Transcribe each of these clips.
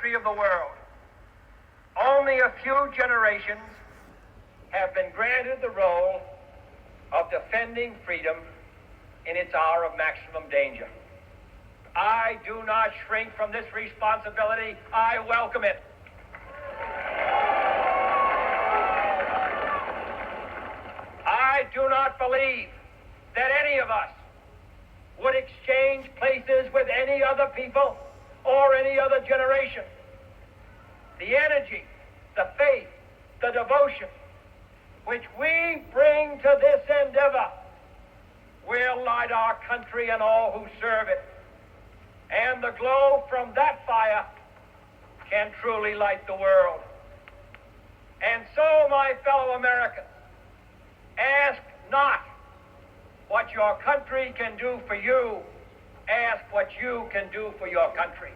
history of the world, only a few generations have been granted the role of defending freedom in its hour of maximum danger. I do not shrink from this responsibility. I welcome it. I do not believe that any of us would exchange places with any other people or any other generation. The energy, the faith, the devotion which we bring to this endeavor will light our country and all who serve it. And the glow from that fire can truly light the world. And so, my fellow Americans, ask not what your country can do for you, ask what you can do for your country.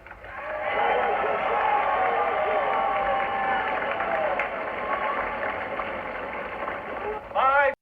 My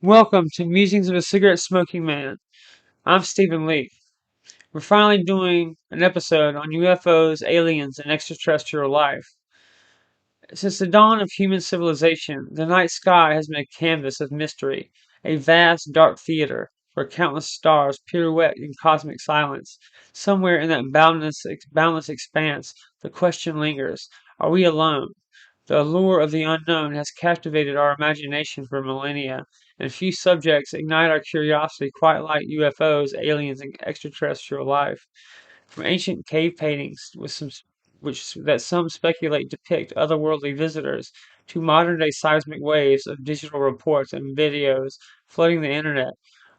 Welcome to Musings of a Cigarette Smoking Man. I'm Stephen Lee. We're finally doing an episode on UFOs, aliens, and extraterrestrial life. Since the dawn of human civilization, the night sky has been a canvas of mystery, a vast, dark theater where countless stars pirouette in cosmic silence. Somewhere in that boundless expanse, the question lingers: are we alone? The allure of the unknown has captivated our imagination for millennia, and few subjects ignite our curiosity quite like UFOs, aliens, and extraterrestrial life. From ancient cave paintings which that some speculate depict otherworldly visitors, to modern-day seismic waves of digital reports and videos flooding the internet,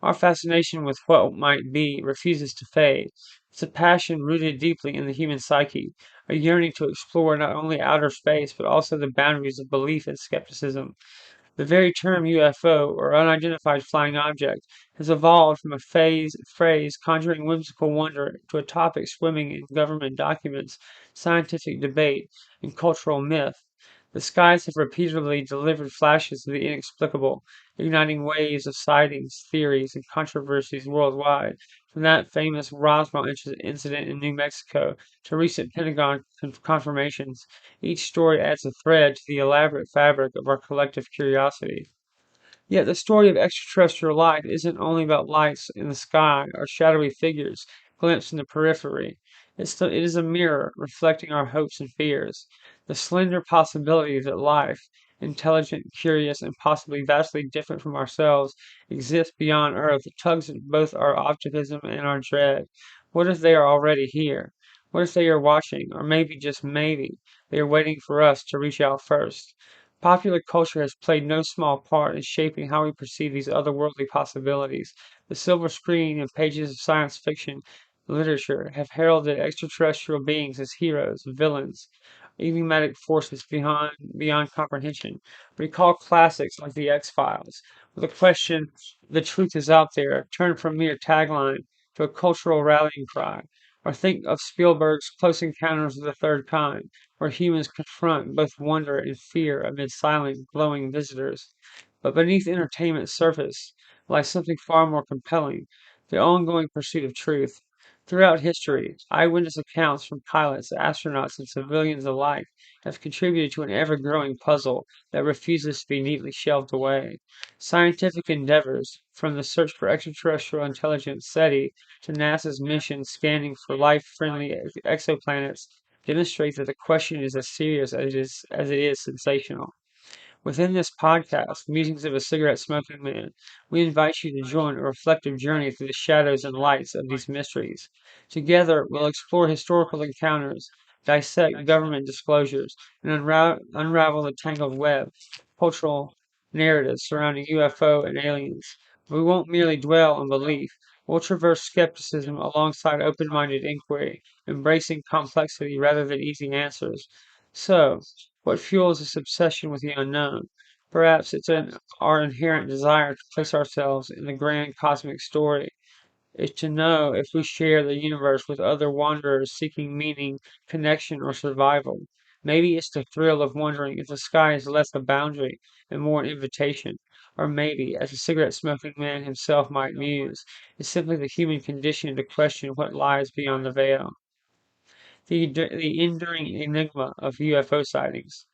our fascination with what might be refuses to fade. It's a passion rooted deeply in the human psyche, a yearning to explore not only outer space but also the boundaries of belief and skepticism. The very term UFO, or unidentified flying object, has evolved from a phrase conjuring whimsical wonder to a topic swimming in government documents, scientific debate, and cultural myth. The skies have repeatedly delivered flashes of the inexplicable, igniting waves of sightings, theories, and controversies worldwide, from that famous Roswell incident in New Mexico to recent Pentagon confirmations. Each story adds a thread to the elaborate fabric of our collective curiosity. Yet the story of extraterrestrial life isn't only about lights in the sky or shadowy figures glimpsed in the periphery. It is a mirror reflecting our hopes and fears. The slender possibility that life, intelligent, curious, and possibly vastly different from ourselves, exists beyond Earth tugs at both our optimism and our dread. What if they are already here? What if they are watching, or maybe, just maybe, they are waiting for us to reach out first? Popular culture has played no small part in shaping how we perceive these otherworldly possibilities. The silver screen and pages of science fiction literature have heralded extraterrestrial beings as heroes, villains, enigmatic forces beyond comprehension. Recall classics like The X-Files, where the question, "the truth is out there," turned from mere tagline to a cultural rallying cry. Or think of Spielberg's Close Encounters of the Third Kind, where humans confront both wonder and fear amid silent, glowing visitors. But beneath entertainment's surface lies something far more compelling: the ongoing pursuit of truth. Throughout history, eyewitness accounts from pilots, astronauts, and civilians alike have contributed to an ever growing puzzle that refuses to be neatly shelved away. Scientific endeavors, from the search for extraterrestrial intelligence SETI to NASA's mission scanning for life-friendly exoplanets, demonstrate that the question is as serious as it is sensational. Within this podcast, Musings of a Cigarette Smoking Man, we invite you to join a reflective journey through the shadows and lights of these mysteries. Together, we'll explore historical encounters, dissect government disclosures, and unravel the tangled web of cultural narratives surrounding UFO and aliens. We won't merely dwell on belief. We'll traverse skepticism alongside open-minded inquiry, embracing complexity rather than easy answers. So, what fuels this obsession with the unknown? Perhaps our inherent desire to place ourselves in the grand cosmic story, is to know if we share the universe with other wanderers seeking meaning, connection, or survival. Maybe it's the thrill of wondering if the sky is less a boundary and more an invitation. Or maybe, as the cigarette smoking man himself might muse, it's simply the human condition to question what lies beyond the veil. The enduring enigma of UFO sightings.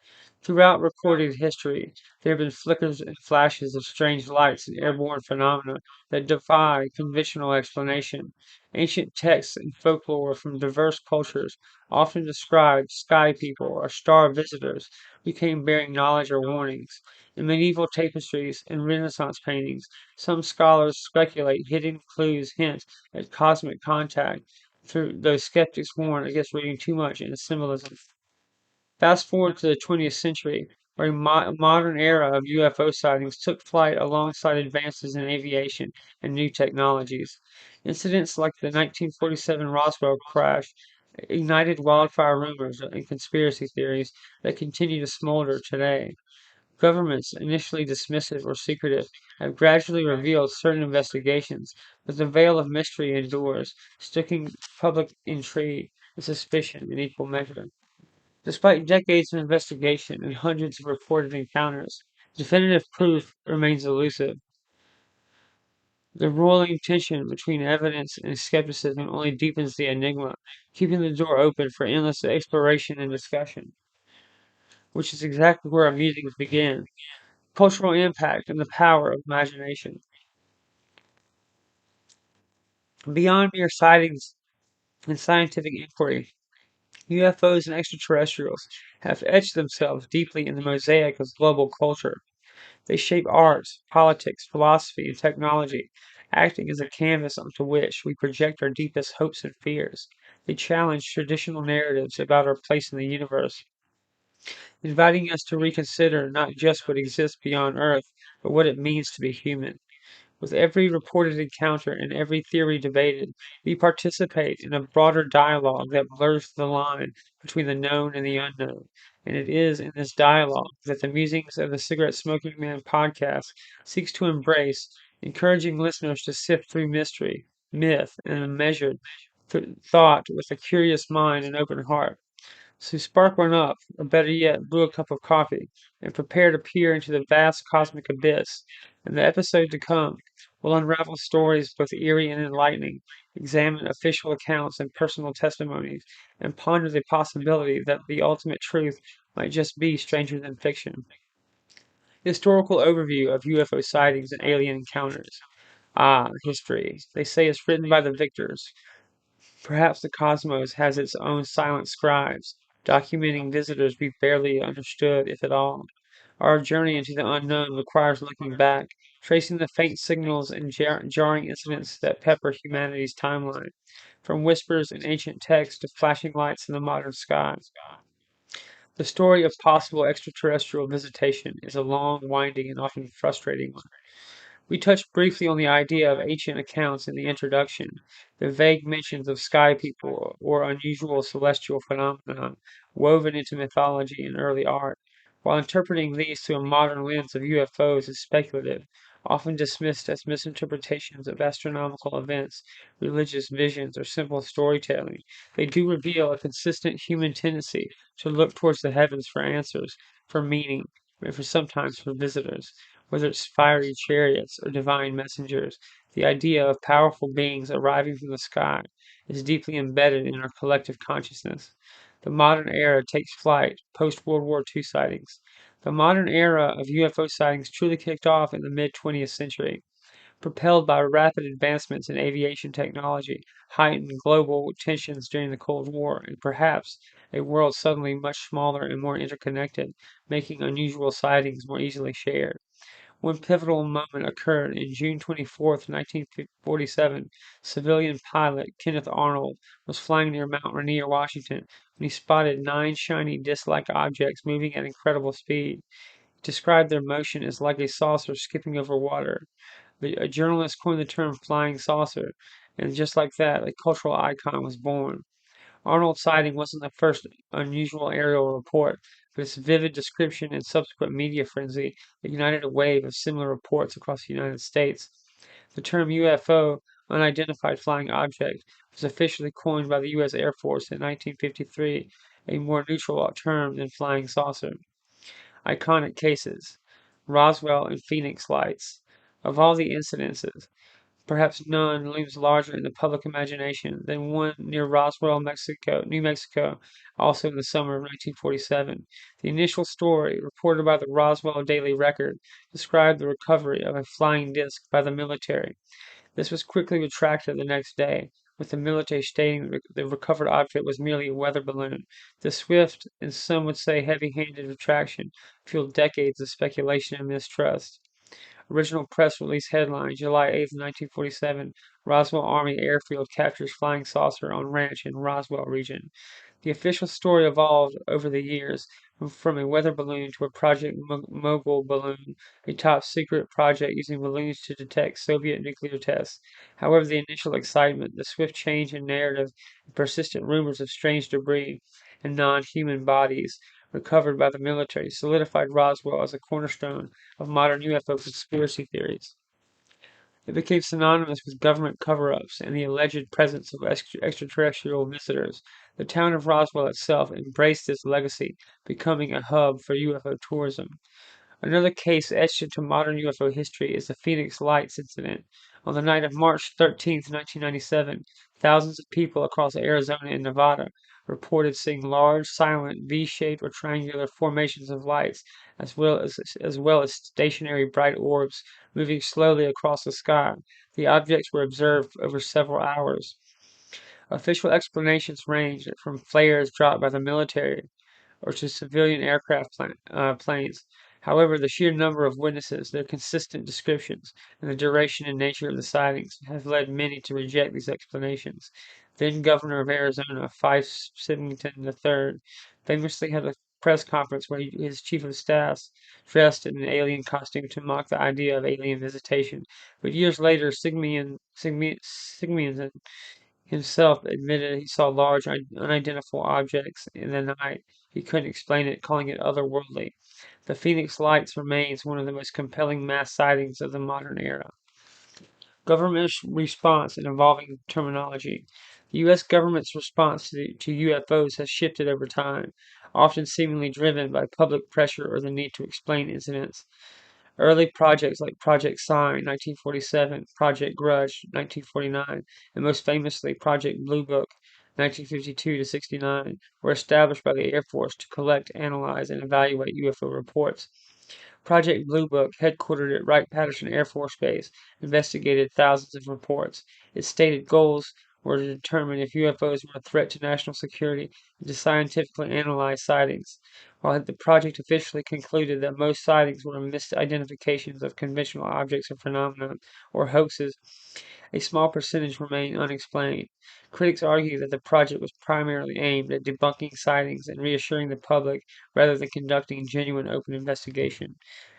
Throughout recorded history, there have been flickers and flashes of strange lights and airborne phenomena that defy conventional explanation. Ancient texts and folklore from diverse cultures often described sky people or star visitors who came bearing knowledge or warnings. In medieval tapestries and Renaissance paintings, some scholars speculate hidden clues hint at cosmic contact, through those skeptics warn against reading too much into symbolism. Fast forward to the 20th century, where a modern era of UFO sightings took flight alongside advances in aviation and new technologies. Incidents like the 1947 Roswell crash ignited wildfire rumors and conspiracy theories that continue to smolder today. Governments, initially dismissive or secretive, have gradually revealed certain investigations, but the veil of mystery endures, sticking public intrigue and suspicion in equal measure. Despite decades of investigation and hundreds of reported encounters, definitive proof remains elusive. The rolling tension between evidence and skepticism only deepens the enigma, keeping the door open for endless exploration and discussion, which is exactly where our musings begin. Cultural impact and the power of imagination. Beyond mere sightings and scientific inquiry, UFOs and extraterrestrials have etched themselves deeply in the mosaic of global culture. They shape arts, politics, philosophy, and technology, acting as a canvas onto which we project our deepest hopes and fears. They challenge traditional narratives about our place in the universe, inviting us to reconsider not just what exists beyond Earth, but what it means to be human. With every reported encounter and every theory debated, we participate in a broader dialogue that blurs the line between the known and the unknown. And it is in this dialogue that the Musings of the Cigarette Smoking Man podcast seeks to embrace, encouraging listeners to sift through mystery, myth, and measured thought with a curious mind and open heart. So spark one up, or better yet, brew a cup of coffee, and prepare to peer into the vast cosmic abyss. In the episode to come, we'll unravel stories both eerie and enlightening, examine official accounts and personal testimonies, and ponder the possibility that the ultimate truth might just be stranger than fiction. Historical overview of UFO sightings and alien encounters. Ah, history. They say it's written by the victors. Perhaps the cosmos has its own silent scribes, documenting visitors we barely understood, if at all. Our journey into the unknown requires looking back, tracing the faint signals and jarring incidents that pepper humanity's timeline, from whispers in ancient texts to flashing lights in the modern sky. The story of possible extraterrestrial visitation is a long, winding, and often frustrating one. We touched briefly on the idea of ancient accounts in the introduction, the vague mentions of sky people or unusual celestial phenomena woven into mythology and early art. While interpreting these through a modern lens of UFOs is speculative, often dismissed as misinterpretations of astronomical events, religious visions, or simple storytelling, they do reveal a consistent human tendency to look towards the heavens for answers, for meaning, and for sometimes for visitors. Whether it's fiery chariots or divine messengers, the idea of powerful beings arriving from the sky is deeply embedded in our collective consciousness. The modern era takes flight post World War II sightings. The modern era of UFO sightings truly kicked off in the mid 20th century, propelled by rapid advancements in aviation technology, heightened global tensions during the Cold War, and perhaps a world suddenly much smaller and more interconnected, making unusual sightings more easily shared. One pivotal moment occurred in June 24th, 1947. Civilian pilot Kenneth Arnold was flying near Mount Rainier, Washington, when he spotted 9 shiny disc-like objects moving at incredible speed. He described their motion as like a saucer skipping over water. A journalist coined the term flying saucer, and just like that, a cultural icon was born. Arnold's sighting wasn't the first unusual aerial report, but its vivid description and subsequent media frenzy ignited a wave of similar reports across the United States. The term UFO, unidentified flying object, was officially coined by the U.S. Air Force in 1953, a more neutral term than flying saucer. Iconic cases: Roswell and Phoenix lights. Of all the incidences, perhaps none looms larger in the public imagination than one near Roswell, New Mexico, also in the summer of 1947. The initial story, reported by the Roswell Daily Record, described the recovery of a flying disc by the military. This was quickly retracted the next day, with the military stating that the recovered object was merely a weather balloon. The swift, and some would say heavy-handed retraction fueled decades of speculation and mistrust. Original press release headline: July 8, 1947. Roswell Army Airfield captures flying saucer on ranch in Roswell region. The official story evolved over the years from a weather balloon to a Project Mogul balloon, a top secret project using balloons to detect Soviet nuclear tests. However, the initial excitement, the swift change in narrative, and persistent rumors of strange debris and non-human bodies recovered by the military solidified Roswell as a cornerstone of modern UFO conspiracy theories. It became synonymous with government cover-ups and the alleged presence of extraterrestrial visitors. The town of Roswell itself embraced this legacy, becoming a hub for UFO tourism. Another case etched into modern UFO history is the Phoenix Lights incident. On the night of March 13th, 1997, thousands of people across Arizona and Nevada reported seeing large, silent, V-shaped or triangular formations of lights, as well as stationary bright orbs moving slowly across the sky. The objects were observed over several hours. Official explanations ranged from flares dropped by the military or to civilian planes. However, the sheer number of witnesses, their consistent descriptions, and the duration and nature of the sightings have led many to reject these explanations. Then Governor of Arizona, Fife Symington III, famously had a press conference where his chief of staff dressed in an alien costume to mock the idea of alien visitation. But years later, Sigmian himself admitted he saw large unidentifiable objects in the night. He couldn't explain it, calling it otherworldly. The Phoenix Lights remains one of the most compelling mass sightings of the modern era. Government response and evolving terminology. The U.S. government's response to UFOs has shifted over time, often seemingly driven by public pressure or the need to explain incidents. Early projects like Project Sign, 1947, Project Grudge, 1949, and most famously Project Blue Book, 1952 to 69, were established by the Air Force to collect, analyze, and evaluate UFO reports. Project Blue Book, headquartered at Wright-Patterson Air Force Base, investigated thousands of reports. Its stated goals were to determine if UFOs were a threat to national security and to scientifically analyze sightings. While the project officially concluded that most sightings were misidentifications of conventional objects or phenomena or hoaxes, a small percentage remain unexplained. Critics argue that the project was primarily aimed at debunking sightings and reassuring the public rather than conducting genuine open investigation.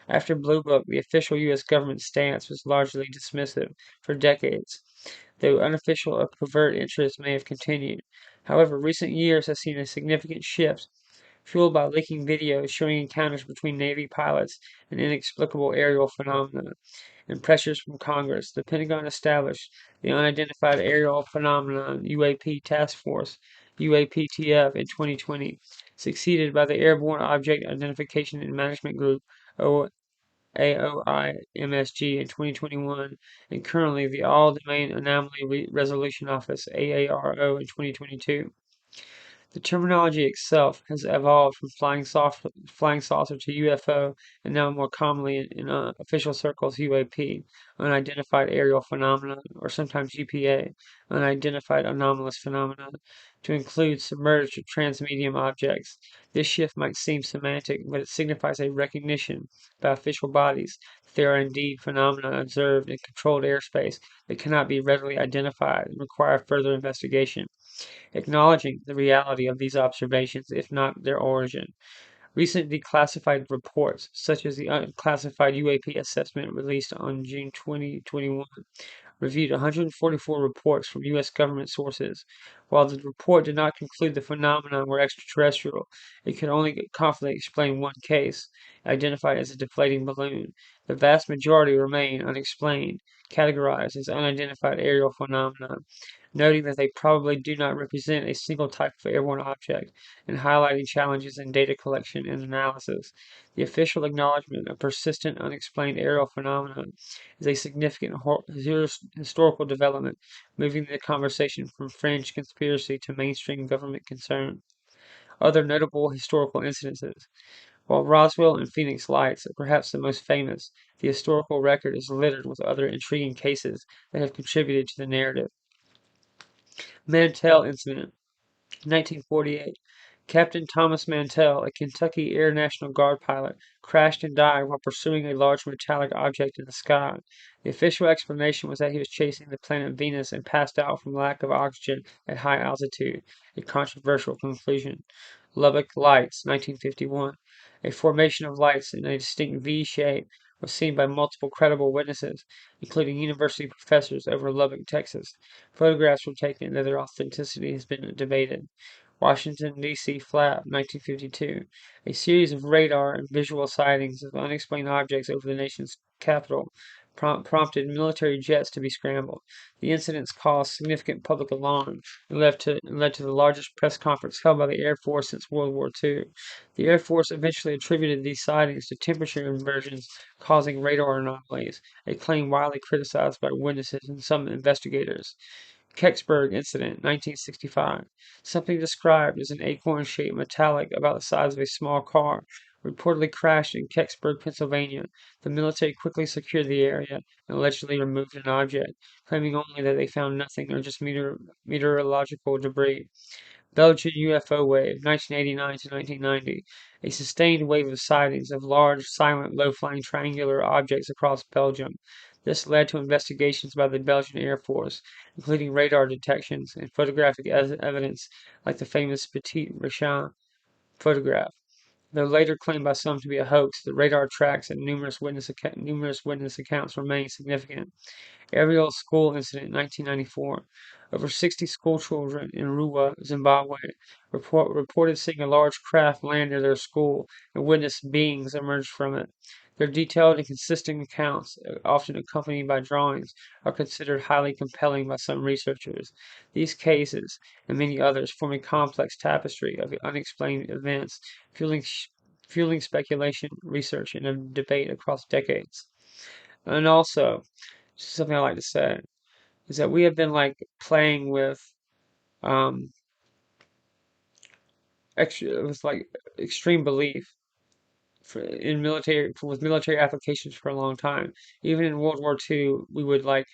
After Blue Book, the official U.S. government stance was largely dismissive for decades, though unofficial or covert interests may have continued. However, recent years have seen a significant shift, fueled by leaking videos showing encounters between Navy pilots and inexplicable aerial phenomena and pressures from Congress. The Pentagon established the Unidentified Aerial Phenomenon UAP Task Force, UAPTF, in 2020, succeeded by the Airborne Object Identification and Management Group, AOIMSG, in 2021, and currently the All Domain Anomaly Resolution Office, AARO, in 2022. The terminology itself has evolved from flying saucer to UFO, and now more commonly in official circles UAP, unidentified aerial phenomenon, or sometimes UPA, unidentified anomalous phenomena, to include submerged or transmedium objects. This shift might seem semantic, but it signifies a recognition by official bodies that there are indeed phenomena observed in controlled airspace that cannot be readily identified and require further investigation, acknowledging the reality of these observations, if not their origin. Recent declassified reports, such as the unclassified UAP assessment released on June 2021, reviewed 144 reports from U.S. government sources. While the report did not conclude the phenomenon were extraterrestrial, it could only confidently explain one case, identified as a deflating balloon. The vast majority remain unexplained, categorized as unidentified aerial phenomena, noting that they probably do not represent a single type of airborne object, and highlighting challenges in data collection and analysis. The official acknowledgement of persistent unexplained aerial phenomena is a significant historical development, moving the conversation from fringe conspiracy to mainstream government concern. Other notable historical incidences. While Roswell and Phoenix Lights are perhaps the most famous, the historical record is littered with other intriguing cases that have contributed to the narrative. Mantell Incident, 1948. Captain Thomas Mantell, a Kentucky Air National Guard pilot, crashed and died while pursuing a large metallic object in the sky. The official explanation was that he was chasing the planet Venus and passed out from lack of oxygen at high altitude, a controversial conclusion. Lubbock Lights, 1951. A formation of lights in a distinct V shape was seen by multiple credible witnesses, including university professors over Lubbock, Texas. Photographs were taken, though their authenticity has been debated. Washington, D.C. Flap, 1952. A series of radar and visual sightings of unexplained objects over the nation's capital prompted military jets to be scrambled. The incidents caused significant public alarm and led to the largest press conference held by the Air Force since World War II. The Air Force eventually attributed these sightings to temperature inversions causing radar anomalies, a claim widely criticized by witnesses and some investigators. Kecksburg incident, 1965. Something described as an acorn-shaped metallic about the size of a small car reportedly crashed in Kecksburg, Pennsylvania. The military quickly secured the area and allegedly removed an object, claiming only that they found nothing or just meteorological debris. Belgian UFO wave, 1989 to 1990. A sustained wave of sightings of large, silent, low-flying triangular objects across Belgium. This led to investigations by the Belgian Air Force, including radar detections and photographic evidence like the famous Petit Richin photograph. Though later claimed by some to be a hoax, the radar tracks and numerous witness accounts remain significant. Aerial school incident, 1994. Over 60 school children in Ruwa, Zimbabwe, reported seeing a large craft land near their school and witnessed beings emerge from it. Their detailed and consistent accounts, often accompanied by drawings, are considered highly compelling by some researchers. These cases, and many others, form a complex tapestry of unexplained events, fueling, fueling speculation, research, and a debate across decades. And also, something I like to say is that we have been like playing um with like extreme belief with military applications for a long time. Even in World War II, we would like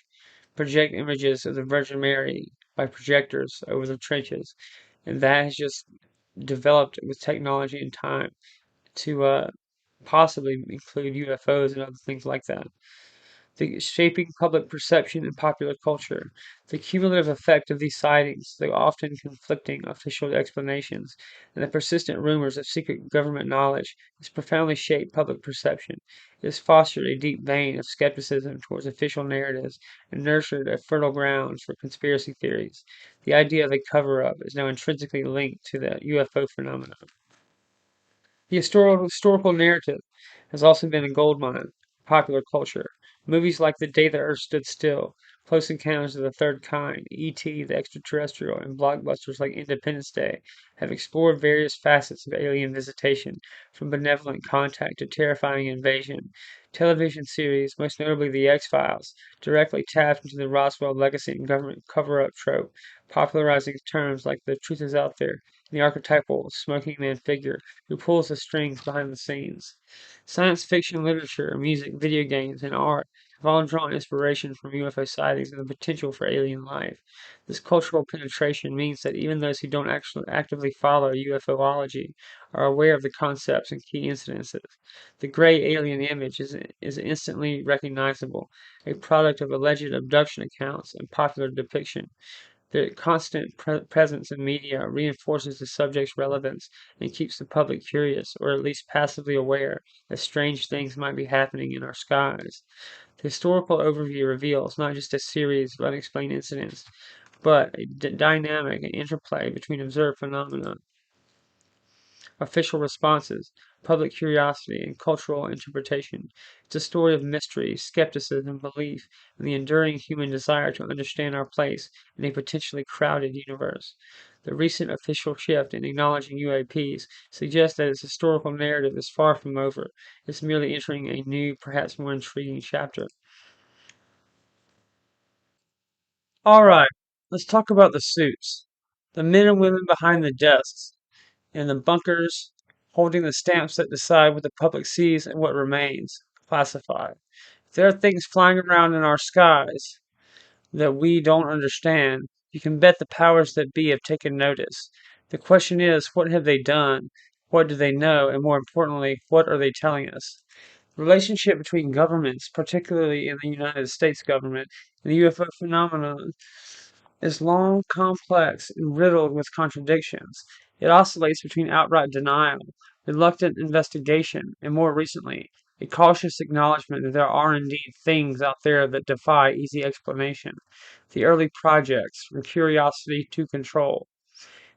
project images of the Virgin Mary by projectors over the trenches, and that has just developed with technology and time to possibly include UFOs and other things like that. The shaping public perception and popular culture. The cumulative effect of these sightings, the often conflicting official explanations, and the persistent rumors of secret government knowledge has profoundly shaped public perception. It has fostered a deep vein of skepticism towards official narratives and nurtured a fertile ground for conspiracy theories. The idea of a cover up is now intrinsically linked to the UFO phenomenon. The historical narrative has also been a goldmine of popular culture. Movies like The Day the Earth Stood Still, Close Encounters of the Third Kind, E.T. the Extraterrestrial, and blockbusters like Independence Day have explored various facets of alien visitation, from benevolent contact to terrifying invasion. Television series, most notably The X-Files, directly tapped into the Roswell legacy and government cover-up trope, popularizing terms like the truth is out there, and the archetypal smoking man figure who pulls the strings behind the scenes. Science fiction literature, music, video games, and art have all drawn inspiration from UFO sightings and the potential for alien life. This cultural penetration means that even those who don't actually actively follow UFOlogy are aware of the concepts and key incidences. The gray alien image is instantly recognizable, a product of alleged abduction accounts and popular depiction. Their constant presence in media reinforces the subject's relevance and keeps the public curious, or at least passively aware, that strange things might be happening in our skies. The historical overview reveals not just a series of unexplained incidents, but a dynamic and interplay between observed phenomena, official responses, public curiosity, and cultural interpretation. It's a story of mystery, skepticism, belief, and the enduring human desire to understand our place in a potentially crowded universe. The recent official shift in acknowledging UAPs suggests that its historical narrative is far from over. It's merely entering a new, perhaps more intriguing chapter. All right, let's talk about the suits. The men and women behind the desks in the bunkers, holding the stamps that decide what the public sees and what remains classified. If there are things flying around in our skies that we don't understand, you can bet the powers that be have taken notice. The question is, what have they done? What do they know? And more importantly, what are they telling us? The relationship between governments, particularly in the United States government, and the UFO phenomenon is long, complex, and riddled with contradictions. It oscillates between outright denial, reluctant investigation, and more recently, a cautious acknowledgement that there are indeed things out there that defy easy explanation. The early projects, from curiosity to control.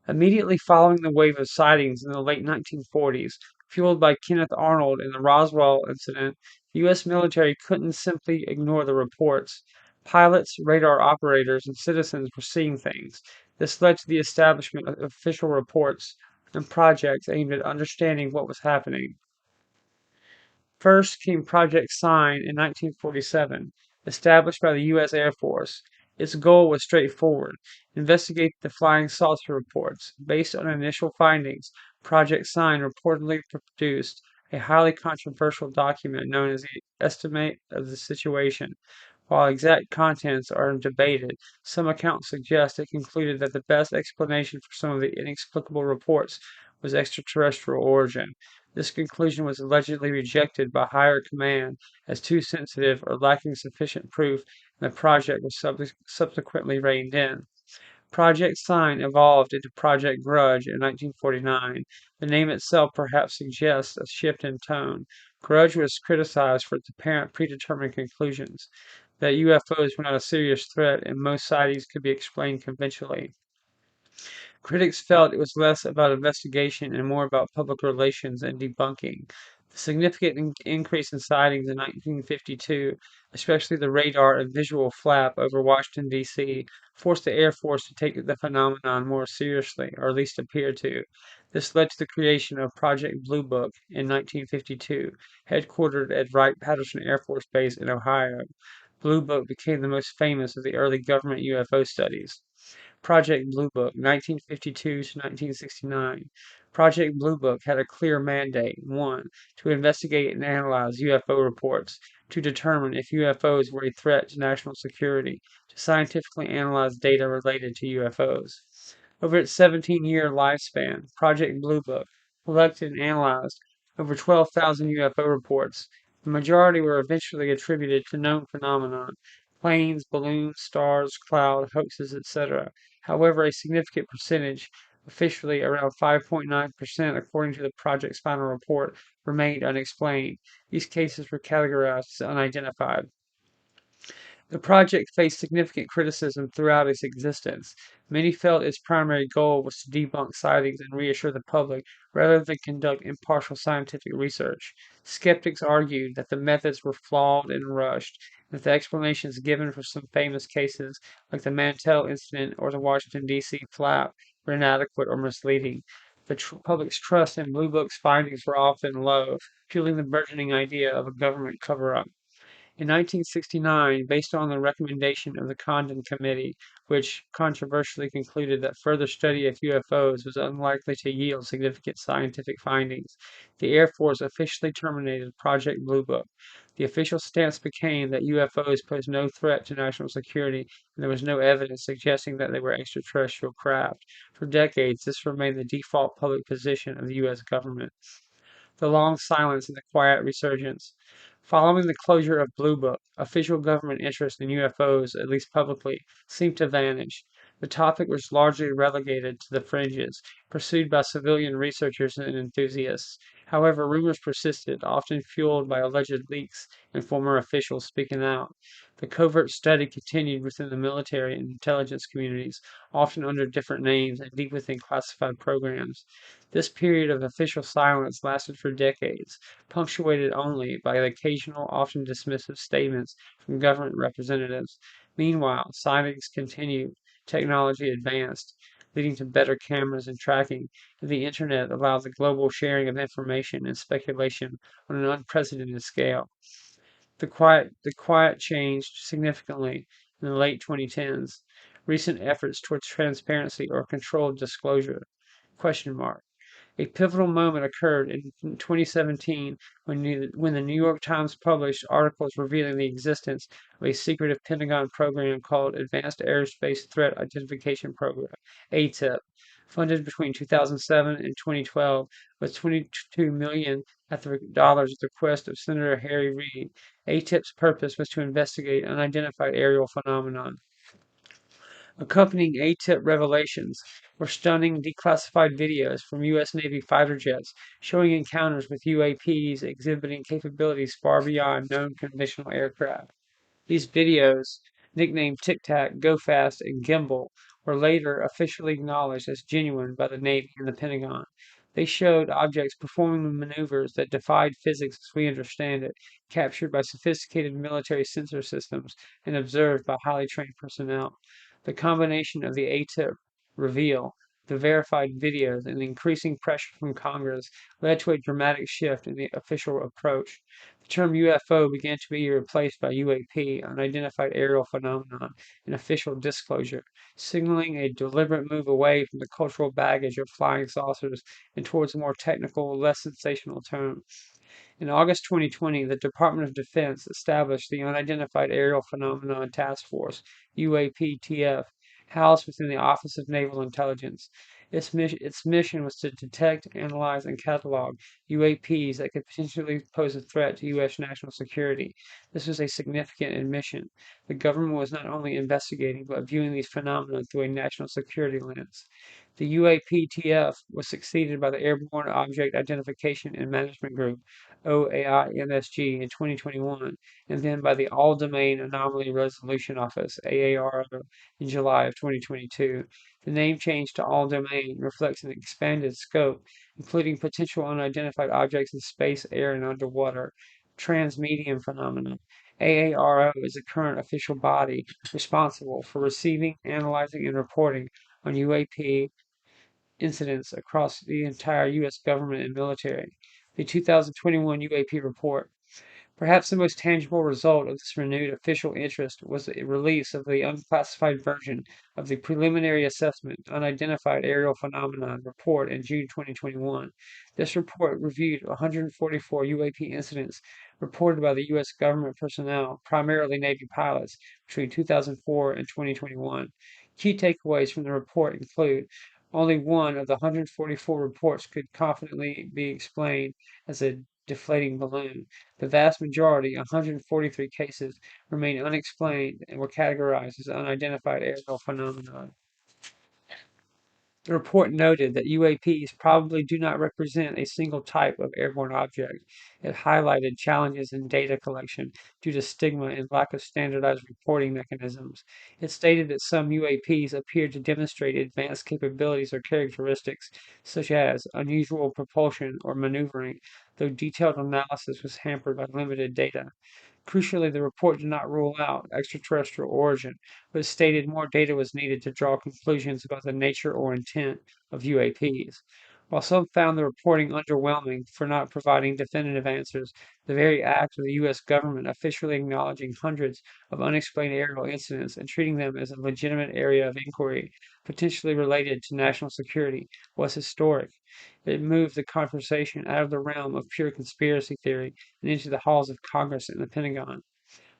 Immediately following the wave of sightings in the late 1940s, fueled by Kenneth Arnold in the Roswell incident The U.S. military couldn't simply ignore the reports. Pilots, radar operators, and citizens were seeing things. This led to the establishment of official reports and projects aimed at understanding what was happening. First came Project Sign in 1947, established by the U.S. Air Force. Its goal was straightforward: investigate the flying saucer reports. Based on initial findings, Project Sign reportedly produced a highly controversial document known as the Estimate of the Situation. While exact contents are debated, some accounts suggest it concluded that the best explanation for some of the inexplicable reports was extraterrestrial origin. This conclusion was allegedly rejected by higher command as too sensitive or lacking sufficient proof, and the project was subsequently reined in. Project Sign evolved into Project Grudge in 1949. The name itself perhaps suggests a shift in tone. Grudge was criticized for its apparent predetermined conclusions that UFOs were not a serious threat and most sightings could be explained conventionally. Critics felt it was less about investigation and more about public relations and debunking. The significant increase in sightings in 1952, especially the radar and visual flap over Washington, D.C., forced the Air Force to take the phenomenon more seriously, or at least appear to. This led to the creation of Project Blue Book in 1952, headquartered at Wright-Patterson Air Force Base in Ohio. Blue Book became the most famous of the early government UFO studies. Project Blue Book, 1952 to 1969. Project Blue Book had a clear mandate: 1. To investigate and analyze UFO reports, to determine if UFOs were a threat to national security, to scientifically analyze data related to UFOs. Over its 17-year lifespan, Project Blue Book collected and analyzed over 12,000 UFO reports. The majority were eventually attributed to known phenomena: planes, balloons, stars, cloud, hoaxes, etc. However, a significant percentage, officially around 5.9% according to the project's final report, remained unexplained. These cases were categorized as unidentified. The project faced significant criticism throughout its existence. Many felt its primary goal was to debunk sightings and reassure the public rather than conduct impartial scientific research. Skeptics argued that the methods were flawed and rushed, and that the explanations given for some famous cases, like the Mantell incident or the Washington, D.C. flap, were inadequate or misleading. The public's trust in Blue Book's findings were often low, fueling the burgeoning idea of a government cover up. In 1969, based on the recommendation of the Condon Committee, which controversially concluded that further study of UFOs was unlikely to yield significant scientific findings, the Air Force officially terminated Project Blue Book. The official stance became that UFOs posed no threat to national security, and there was no evidence suggesting that they were extraterrestrial craft. For decades, this remained the default public position of the U.S. government. The long silence and the quiet resurgence. Following the closure of Blue Book, official government interest in UFOs, at least publicly, seemed to vanish. The topic was largely relegated to the fringes, pursued by civilian researchers and enthusiasts. However, rumors persisted, often fueled by alleged leaks and former officials speaking out. The covert study continued within the military and intelligence communities, often under different names and deep within classified programs. This period of official silence lasted for decades, punctuated only by occasional, often dismissive statements from government representatives. Meanwhile, sightings continued, technology advanced, leading to better cameras and tracking, and the internet allowed the global sharing of information and speculation on an unprecedented scale. The quiet changed significantly in the late 2010s. Recent efforts towards transparency or controlled disclosure? Question mark. A pivotal moment occurred in 2017 when the New York Times published articles revealing the existence of a secretive Pentagon program called Advanced Aerospace Threat Identification Program, ATIP, funded between 2007 and 2012 with $22 million at the request of Senator Harry Reid. ATIP's purpose was to investigate unidentified aerial phenomenon. Accompanying ATIP revelations were stunning declassified videos from U.S. Navy fighter jets showing encounters with UAPs exhibiting capabilities far beyond known conventional aircraft. These videos, nicknamed Tic Tac, Go Fast, and Gimbal, were later officially acknowledged as genuine by the Navy and the Pentagon. They showed objects performing maneuvers that defied physics as we understand it, captured by sophisticated military sensor systems and observed by highly trained personnel. The combination of the ATIP reveal, the verified videos, and the increasing pressure from Congress led to a dramatic shift in the official approach. The term UFO began to be replaced by UAP, unidentified aerial phenomenon, in official disclosure, signaling a deliberate move away from the cultural baggage of flying saucers and towards a more technical, less sensational term. In August 2020, the Department of Defense established the Unidentified Aerial Phenomenon Task Force, UAPTF, housed within the Office of Naval Intelligence. Its mission was to detect, analyze, and catalog UAPs that could potentially pose a threat to U.S. national security. This was a significant admission. The government was not only investigating, but viewing these phenomena through a national security lens. The UAPTF was succeeded by the Airborne Object Identification and Management Group, OAIMSG, in 2021, and then by the All Domain Anomaly Resolution Office, AARO, in July of 2022. The name change to All Domain reflects an expanded scope, including potential unidentified objects in space, air, and underwater. Transmedium phenomena. AARO is the current official body responsible for receiving, analyzing, and reporting on UAP incidents across the entire U.S. government and military. The 2021 UAP report. Perhaps the most tangible result of this renewed official interest was the release of the unclassified version of the Preliminary Assessment Unidentified Aerial Phenomenon report in June 2021. This report reviewed 144 UAP incidents reported by the U.S. government personnel, primarily Navy pilots, between 2004 and 2021. Key takeaways from the report include only one of the 144 reports could confidently be explained as a deflating balloon. The vast majority, 143 cases, remain unexplained and were categorized as unidentified aerial phenomena. The report noted that UAPs probably do not represent a single type of airborne object. It highlighted challenges in data collection due to stigma and lack of standardized reporting mechanisms. It stated that some UAPs appeared to demonstrate advanced capabilities or characteristics, such as unusual propulsion or maneuvering, though detailed analysis was hampered by limited data. Crucially, the report did not rule out extraterrestrial origin, but stated more data was needed to draw conclusions about the nature or intent of UAPs. While some found the reporting underwhelming for not providing definitive answers, the very act of the U.S. government officially acknowledging hundreds of unexplained aerial incidents and treating them as a legitimate area of inquiry, potentially related to national security, was historic. It moved the conversation out of the realm of pure conspiracy theory and into the halls of Congress and the Pentagon.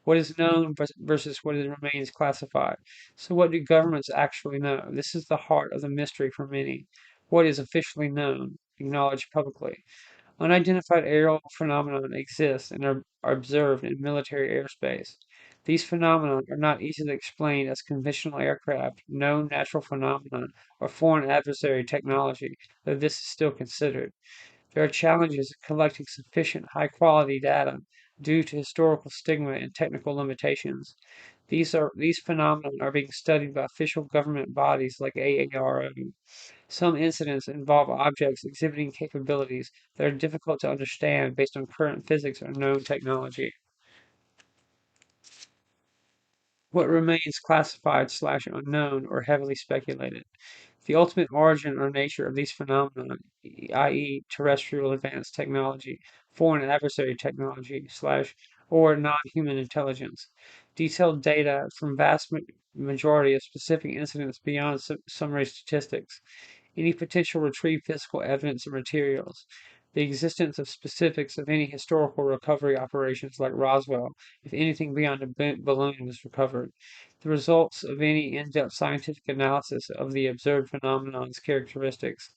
What is known versus what remains classified. So, what do governments actually know? This is the heart of the mystery for many. What is officially known, acknowledged publicly? Unidentified aerial phenomena exist and are observed in military airspace. These phenomena are not easily explained as conventional aircraft, known natural phenomena, or foreign adversary technology, though this is still considered. There are challenges in collecting sufficient high-quality data due to historical stigma and technical limitations. These phenomena are being studied by official government bodies like AARO. Some incidents involve objects exhibiting capabilities that are difficult to understand based on current physics or known technology. What remains classified slash unknown or heavily speculated. The ultimate origin or nature of these phenomena, i.e., terrestrial advanced technology, foreign adversary technology, slash, or non-human intelligence. Detailed data from vast majority of specific incidents beyond summary statistics. Any potential retrieved physical evidence or materials. The existence of specifics of any historical recovery operations like Roswell, if anything beyond a balloon was recovered. The results of any in-depth scientific analysis of the observed phenomenon's characteristics,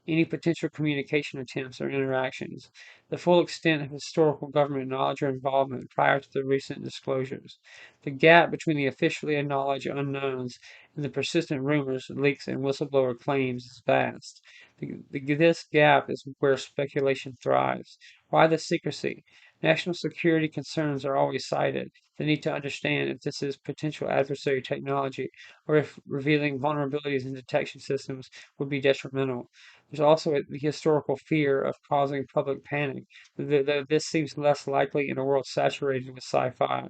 any potential communication attempts or interactions, the full extent of historical government knowledge or involvement prior to the recent disclosures. The gap between the officially acknowledged unknowns and the persistent rumors, leaks, and whistleblower claims is vast. This gap is where speculation thrives. Why the secrecy? National security concerns are always cited. The need to understand if this is potential adversary technology or if revealing vulnerabilities in detection systems would be detrimental. There's also the historical fear of causing public panic, though this seems less likely in a world saturated with sci-fi.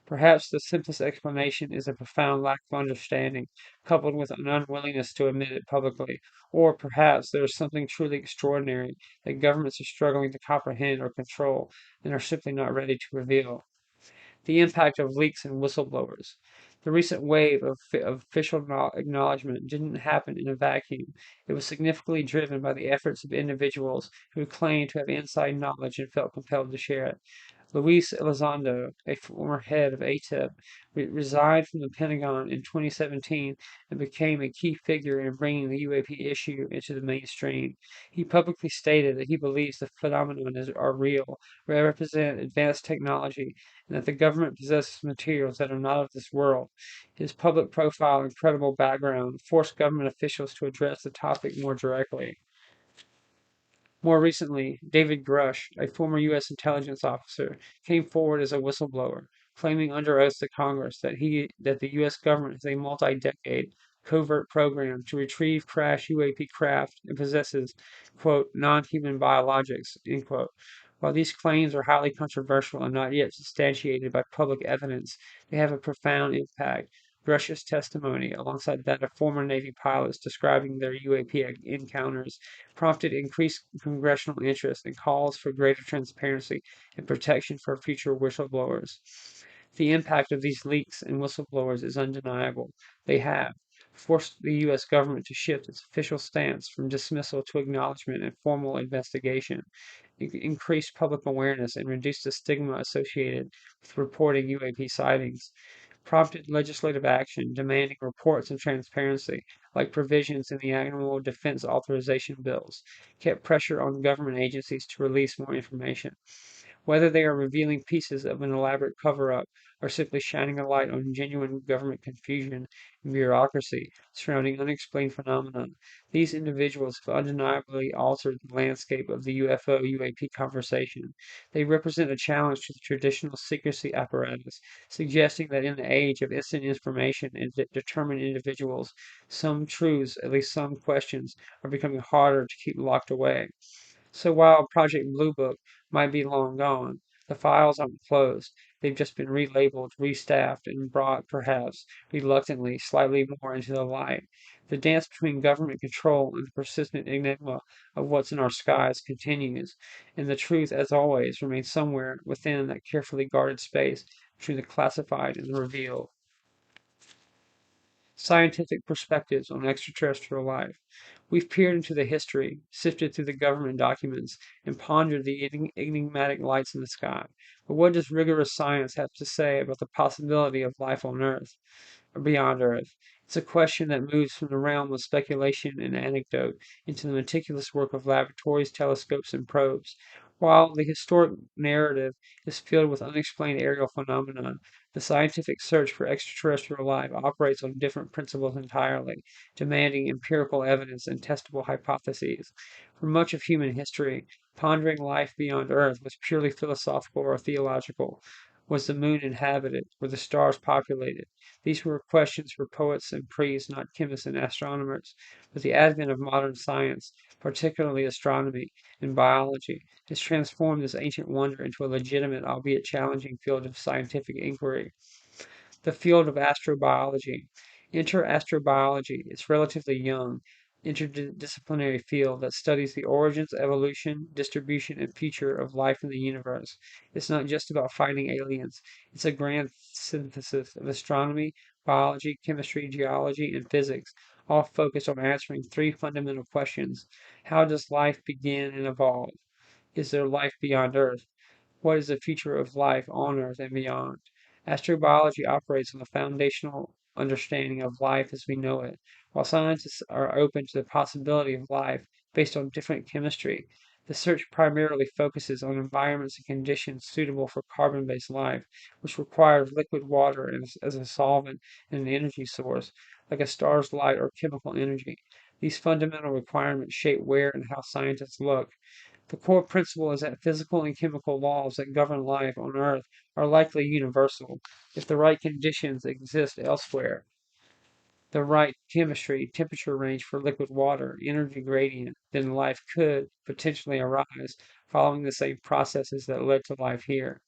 Perhaps the simplest explanation is a profound lack of understanding, coupled with an unwillingness to admit it publicly. Or perhaps there is something truly extraordinary that governments are struggling to comprehend or control and are simply not ready to reveal. The impact of leaks and whistleblowers. The recent wave of official acknowledgement didn't happen in a vacuum. It was significantly driven by the efforts of individuals who claimed to have inside knowledge and felt compelled to share it. Luis Elizondo, a former head of ATIP, resigned from the Pentagon in 2017 and became a key figure in bringing the UAP issue into the mainstream. He publicly stated that he believes the phenomenon are real, represent advanced technology, and that the government possesses materials that are not of this world. His public profile and credible background forced government officials to address the topic more directly. More recently, David Grush, a former U.S. intelligence officer, came forward as a whistleblower, claiming under oath to Congress that the U.S. government has a multi-decade covert program to retrieve crashed UAP craft and possesses, quote, non-human biologics, end quote. While these claims are highly controversial and not yet substantiated by public evidence, they have a profound impact. Grush's testimony, alongside that of former Navy pilots describing their UAP encounters, prompted increased congressional interest and calls for greater transparency and protection for future whistleblowers. The impact of these leaks and whistleblowers is undeniable. They have forced the U.S. government to shift its official stance from dismissal to acknowledgement and formal investigation, increased public awareness, and reduced the stigma associated with reporting UAP sightings, prompted legislative action demanding reports and transparency, like provisions in the annual defense authorization bills, kept pressure on government agencies to release more information. Whether they are revealing pieces of an elaborate cover up or simply shining a light on genuine government confusion and bureaucracy surrounding unexplained phenomena, these individuals have undeniably altered the landscape of the UFO UAP conversation. They represent a challenge to the traditional secrecy apparatus, suggesting that in the age of instant information and determined individuals, some truths, at least some questions, are becoming harder to keep locked away. So while Project Blue Book might be long gone, the files aren't closed. They've just been relabeled, restaffed, and brought, perhaps reluctantly, slightly more into the light. The dance between government control and the persistent enigma of what's in our skies continues, and the truth, as always, remains somewhere within that carefully guarded space between the classified and the revealed. Scientific perspectives on extraterrestrial life. We've peered into the history, sifted through the government documents, and pondered the enigmatic lights in the sky. But what does rigorous science have to say about the possibility of life on Earth? Beyond Earth? It's a question that moves from the realm of speculation and anecdote into the meticulous work of laboratories, telescopes, and probes. While the historic narrative is filled with unexplained aerial phenomena, the scientific search for extraterrestrial life operates on different principles entirely, demanding empirical evidence and testable hypotheses. For much of human history, pondering life beyond Earth was purely philosophical or theological. Was the moon inhabited? Were the stars populated? These were questions for poets and priests, not chemists and astronomers. With the advent of modern science, particularly astronomy and biology, has transformed this ancient wonder into a legitimate, albeit challenging, field of scientific inquiry. The field of astrobiology. Enter astrobiology. It's relatively young, interdisciplinary field that studies the origins, evolution, distribution, and future of life in the universe. It's not just about finding aliens. It's a grand synthesis of astronomy, biology, chemistry, geology, and physics, all focused on answering three fundamental questions. How does life begin and evolve? Is there life beyond Earth? What is the future of life on Earth and beyond? Astrobiology operates on the foundational understanding of life as we know it. While scientists are open to the possibility of life based on different chemistry, the search primarily focuses on environments and conditions suitable for carbon based life, which requires liquid water as a solvent and an energy source, like a star's light or chemical energy. These fundamental requirements shape where and how scientists look. The core principle is that physical and chemical laws that govern life on Earth are likely universal if the right conditions exist elsewhere. the right chemistry, temperature range for liquid water, energy gradient, then life could potentially arise following the same processes that led to life here.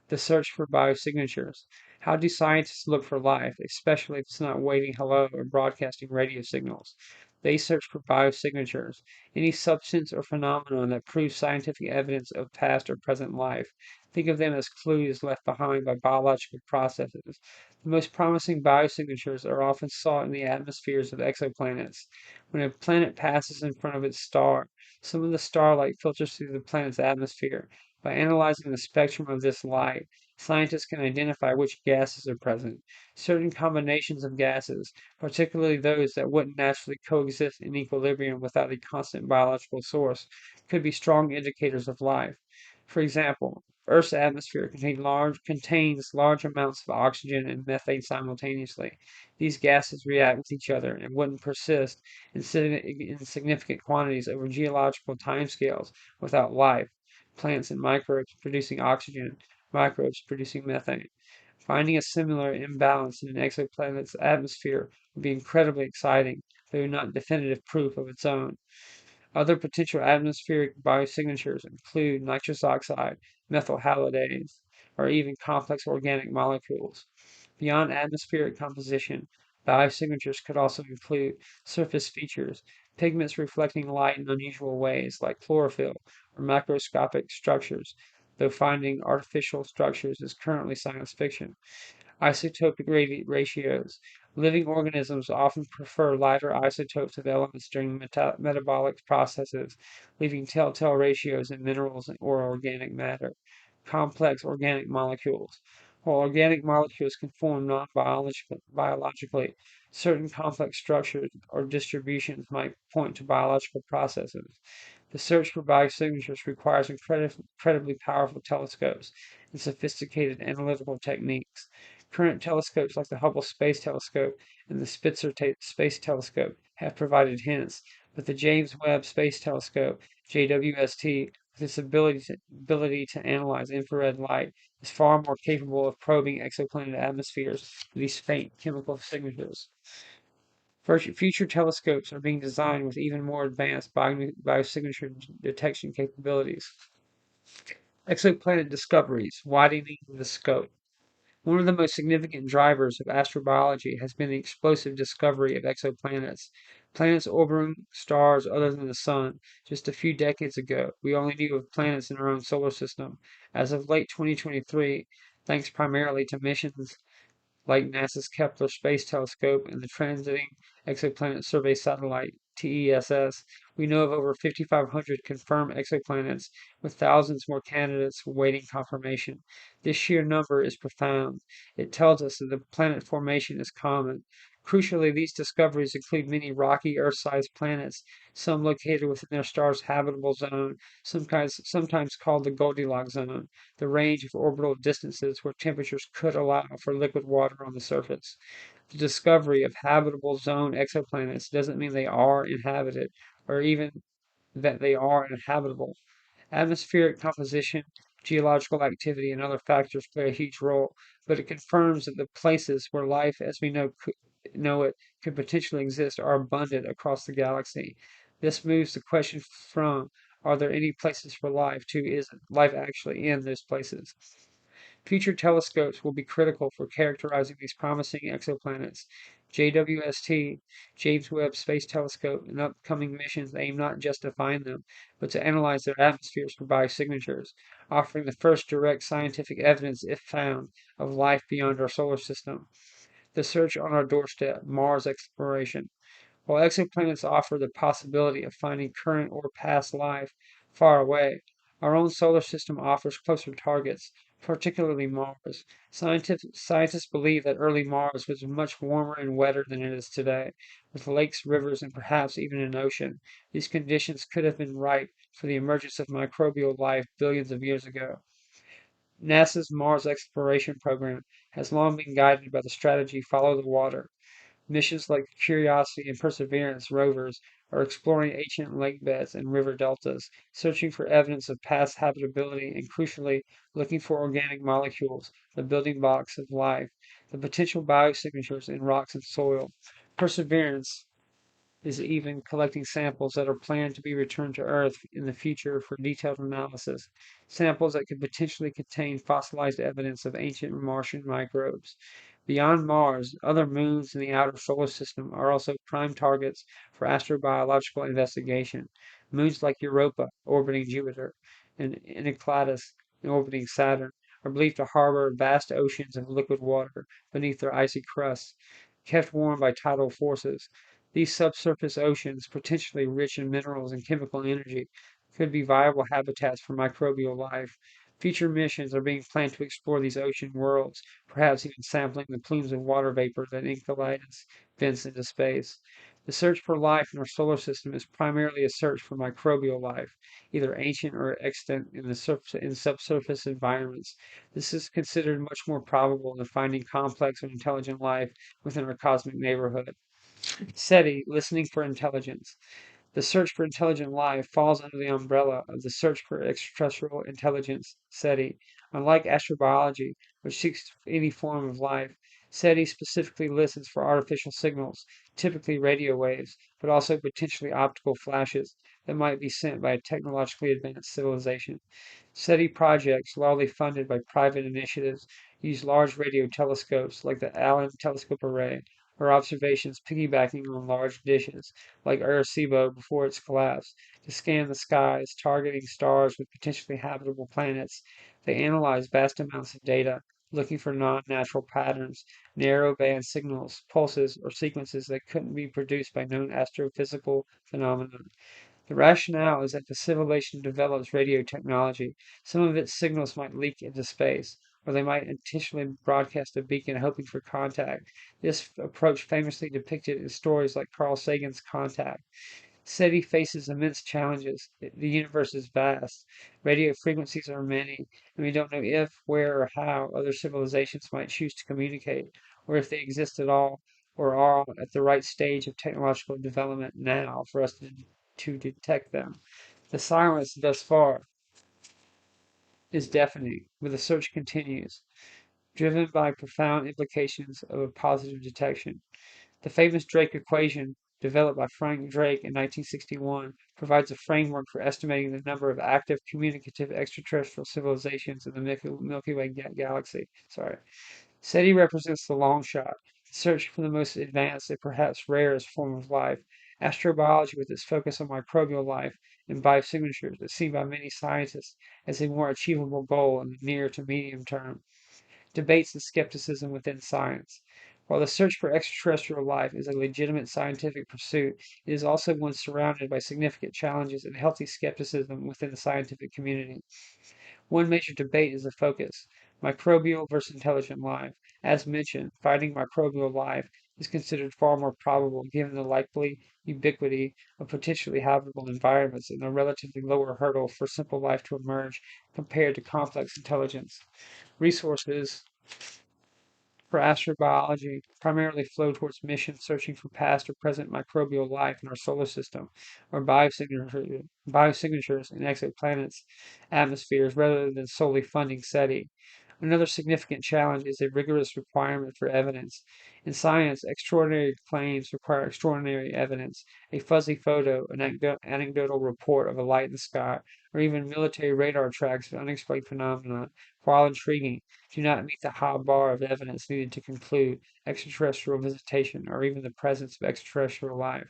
The search for biosignatures. How do scientists look for life, especially if it's not waving hello or broadcasting radio signals? They search for biosignatures, any substance or phenomenon that proves scientific evidence of past or present life. Think of them as clues left behind by biological processes. The most promising biosignatures are often sought in the atmospheres of exoplanets. When a planet passes in front of its star, some of the starlight filters through the planet's atmosphere. By analyzing the spectrum of this light, scientists can identify which gases are present. Certain combinations of gases, particularly those that wouldn't naturally coexist in equilibrium without a constant biological source, could be strong indicators of life. For example, Earth's atmosphere contains large amounts of oxygen and methane simultaneously. These gases react with each other and wouldn't persist in significant quantities over geological timescales without life. Plants and microbes producing oxygen, microbes producing methane. Finding a similar imbalance in an exoplanet's atmosphere would be incredibly exciting, though not definitive proof of its own. Other potential atmospheric biosignatures include nitrous oxide, methyl halidase, or even complex organic molecules. Beyond atmospheric composition, biosignatures could also include surface features, pigments reflecting light in unusual ways, like chlorophyll, or macroscopic structures, though finding artificial structures is currently science fiction. Isotopic ratios. Living organisms often prefer lighter isotopes of elements during metabolic processes, leaving telltale ratios in minerals or organic matter. Complex organic molecules. While organic molecules can form biologically, certain complex structures or distributions might point to biological processes. The search for biosignatures requires incredibly powerful telescopes and sophisticated analytical techniques. Current telescopes like the Hubble Space Telescope and the Spitzer Space Telescope have provided hints, but the James Webb Space Telescope, JWST, with its ability to analyze infrared light, is far more capable of probing exoplanet atmospheres for these faint chemical signatures. Future telescopes are being designed with even more advanced biosignature detection capabilities. Exoplanet discoveries, widening the scope. One of the most significant drivers of astrobiology has been the explosive discovery of exoplanets, planets orbiting stars other than the Sun. Just a few decades ago, we only knew of planets in our own solar system. As of late 2023, thanks primarily to missions like NASA's Kepler Space Telescope and the Transiting Exoplanet Survey Satellite (TESS), we know of over 5,500 confirmed exoplanets, with thousands more candidates awaiting confirmation. This sheer number is profound. It tells us that the planet formation is common. Crucially, these discoveries include many rocky Earth-sized planets, some located within their star's habitable zone, sometimes called the Goldilocks zone, the range of orbital distances where temperatures could allow for liquid water on the surface. The discovery of habitable zone exoplanets doesn't mean they are inhabited, or even that they are inhabitable. Atmospheric composition, geological activity, and other factors play a huge role, but it confirms that the places where life as we know it could potentially exist are abundant across the galaxy. This moves the question from are there any places for life to is life actually in those places? Future telescopes will be critical for characterizing these promising exoplanets. JWST, James Webb Space Telescope, and upcoming missions aim not just to find them, but to analyze their atmospheres for biosignatures, offering the first direct scientific evidence, if found, of life beyond our solar system. The search on our doorstep, Mars exploration. While exoplanets offer the possibility of finding current or past life far away, our own solar system offers closer targets, particularly Mars. Scientists believe that early Mars was much warmer and wetter than it is today, with lakes, rivers, and perhaps even an ocean. These conditions could have been ripe for the emergence of microbial life billions of years ago. NASA's Mars exploration program has long been guided by the strategy follow the water. Missions like Curiosity and Perseverance rovers are exploring ancient lake beds and river deltas, searching for evidence of past habitability and, crucially, looking for organic molecules, the building blocks of life, the potential biosignatures in rocks and soil. Perseverance is even collecting samples that are planned to be returned to Earth in the future for detailed analysis, samples that could potentially contain fossilized evidence of ancient Martian microbes. Beyond Mars, other moons in the outer solar system are also prime targets for astrobiological investigation. Moons like Europa, orbiting Jupiter, and Enceladus, orbiting Saturn, are believed to harbor vast oceans of liquid water beneath their icy crusts, kept warm by tidal forces. These subsurface oceans, potentially rich in minerals and chemical energy, could be viable habitats for microbial life. Future missions are being planned to explore these ocean worlds, perhaps even sampling the plumes of water vapor that Enceladus vents into space. The search for life in our solar system is primarily a search for microbial life, either ancient or extant in subsurface environments. This is considered much more probable than finding complex or intelligent life within our cosmic neighborhood. SETI, listening for intelligence. The search for intelligent life falls under the umbrella of the search for extraterrestrial intelligence, SETI. Unlike astrobiology, which seeks any form of life, SETI specifically listens for artificial signals, typically radio waves, but also potentially optical flashes that might be sent by a technologically advanced civilization. SETI projects, largely funded by private initiatives, use large radio telescopes like the Allen Telescope Array, or observations piggybacking on large dishes, like Arecibo before its collapse, to scan the skies, targeting stars with potentially habitable planets. They analyze vast amounts of data, looking for non-natural patterns, narrow band signals, pulses, or sequences that couldn't be produced by known astrophysical phenomena. The rationale is that the civilization develops radio technology. Some of its signals might leak into space, or they might intentionally broadcast a beacon hoping for contact. This approach famously depicted in stories like Carl Sagan's Contact. SETI faces immense challenges. The universe is vast. Radio frequencies are many, and we don't know if, where, or how other civilizations might choose to communicate, or if they exist at all, or are at the right stage of technological development now for us to detect them. The silence thus far is deafening, but the search continues, driven by profound implications of a positive detection. The famous Drake equation, developed by Frank Drake in 1961, provides a framework for estimating the number of active communicative extraterrestrial civilizations in the Milky Way galaxy. SETI represents the long shot, the search for the most advanced and perhaps rarest form of life. Astrobiology, with its focus on microbial life and biosignatures, is seen by many scientists as a more achievable goal in the near to medium term. Debates and skepticism within science. While the search for extraterrestrial life is a legitimate scientific pursuit, it is also one surrounded by significant challenges and healthy skepticism within the scientific community. One major debate is the focus: microbial versus intelligent life. As mentioned, finding microbial life is considered far more probable given the likely ubiquity of potentially habitable environments and a relatively lower hurdle for simple life to emerge compared to complex intelligence. Resources for astrobiology primarily flow towards missions searching for past or present microbial life in our solar system, or biosignatures in exoplanets' atmospheres, rather than solely funding SETI. Another significant challenge is a rigorous requirement for evidence. In science, extraordinary claims require extraordinary evidence. A fuzzy photo, an anecdotal report of a light in the sky, or even military radar tracks of unexplained phenomena, while intriguing, do not meet the high bar of evidence needed to conclude extraterrestrial visitation or even the presence of extraterrestrial life.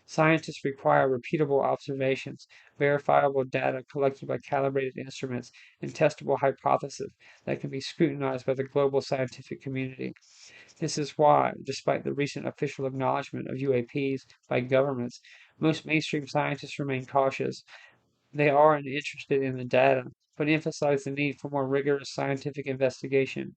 Scientists require repeatable observations, verifiable data collected by calibrated instruments, and testable hypotheses that can be scrutinized by the global scientific community. This is why, despite the recent official acknowledgement of UAPs by governments, most mainstream scientists remain cautious. They are interested in the data, but emphasize the need for more rigorous scientific investigation.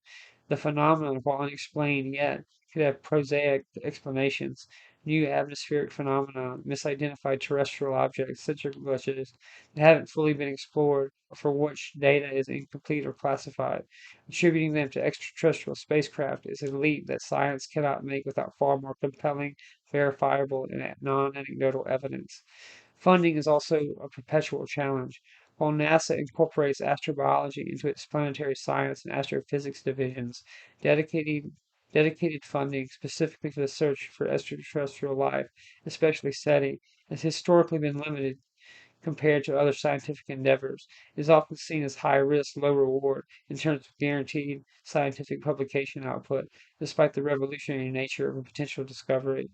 The phenomenon, while unexplained yet, could have prosaic explanations. New atmospheric phenomena, misidentified terrestrial objects, such as that haven't fully been explored, or for which data is incomplete or classified. Attributing them to extraterrestrial spacecraft is a leap that science cannot make without far more compelling, verifiable, and non-anecdotal evidence. Funding is also a perpetual challenge. While NASA incorporates astrobiology into its planetary science and astrophysics divisions, dedicating Dedicated funding specifically for the search for extraterrestrial life, especially SETI, has historically been limited compared to other scientific endeavors. It is often seen as high risk, low reward in terms of guaranteed scientific publication output, despite the revolutionary nature of a potential discovery.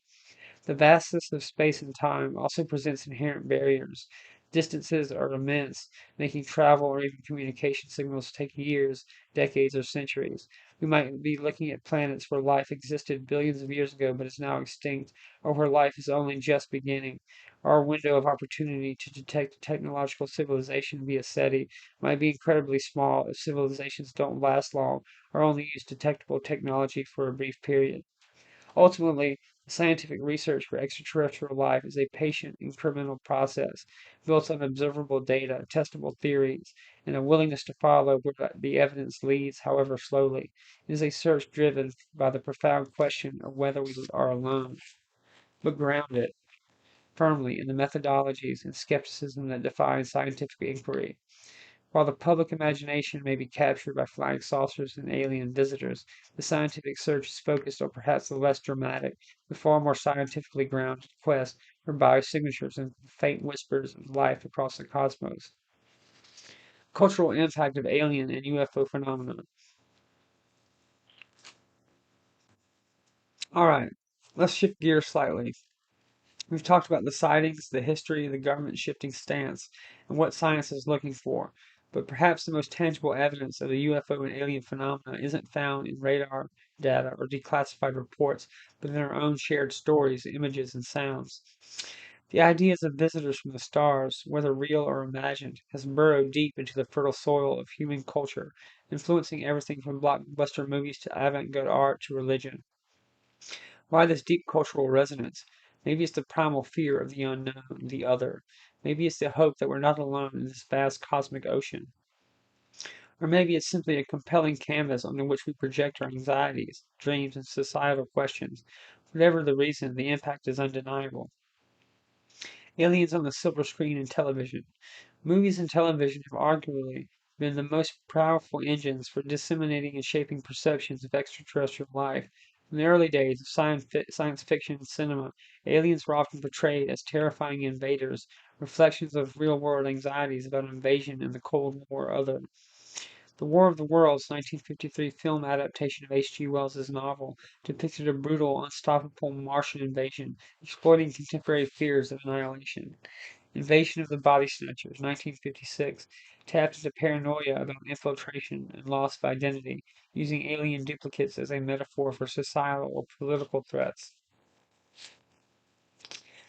The vastness of space and time also presents inherent barriers. Distances are immense, making travel or even communication signals take years, decades, or centuries. We might be looking at planets where life existed billions of years ago but is now extinct, or where life is only just beginning. Our window of opportunity to detect technological civilization via SETI might be incredibly small if civilizations don't last long or only use detectable technology for a brief period. Ultimately, scientific research for extraterrestrial life is a patient, incremental process built on observable data, testable theories, and a willingness to follow where the evidence leads, however slowly. It is a search driven by the profound question of whether we are alone, but grounded firmly in the methodologies and skepticism that define scientific inquiry. While the public imagination may be captured by flying saucers and alien visitors, the scientific search is focused on perhaps the less dramatic, but far more scientifically grounded quest for biosignatures and faint whispers of life across the cosmos. Cultural impact of alien and UFO phenomena. All right, let's shift gears slightly. We've talked about the sightings, the history, the government shifting stance, and what science is looking for. But perhaps the most tangible evidence of the UFO and alien phenomena isn't found in radar data or declassified reports, but in our own shared stories, images, and sounds. The ideas of visitors from the stars, whether real or imagined, has burrowed deep into the fertile soil of human culture, influencing everything from blockbuster movies to avant-garde art to religion. Why this deep cultural resonance? Maybe it's the primal fear of the unknown, the other. Maybe it's the hope that we're not alone in this vast cosmic ocean. Or maybe it's simply a compelling canvas on which we project our anxieties, dreams, and societal questions. Whatever the reason, the impact is undeniable. Aliens on the silver screen and television. Movies and television have arguably been the most powerful engines for disseminating and shaping perceptions of extraterrestrial life. In the early days of science fiction cinema, aliens were often portrayed as terrifying invaders, reflections of real world anxieties about invasion and the Cold War other. The War of the Worlds, 1953 film adaptation of H. G. Wells' novel, depicted a brutal, unstoppable Martian invasion, exploiting contemporary fears of annihilation. Invasion of the Body Snatchers, 1956, tapped into paranoia about infiltration and loss of identity, using alien duplicates as a metaphor for societal or political threats.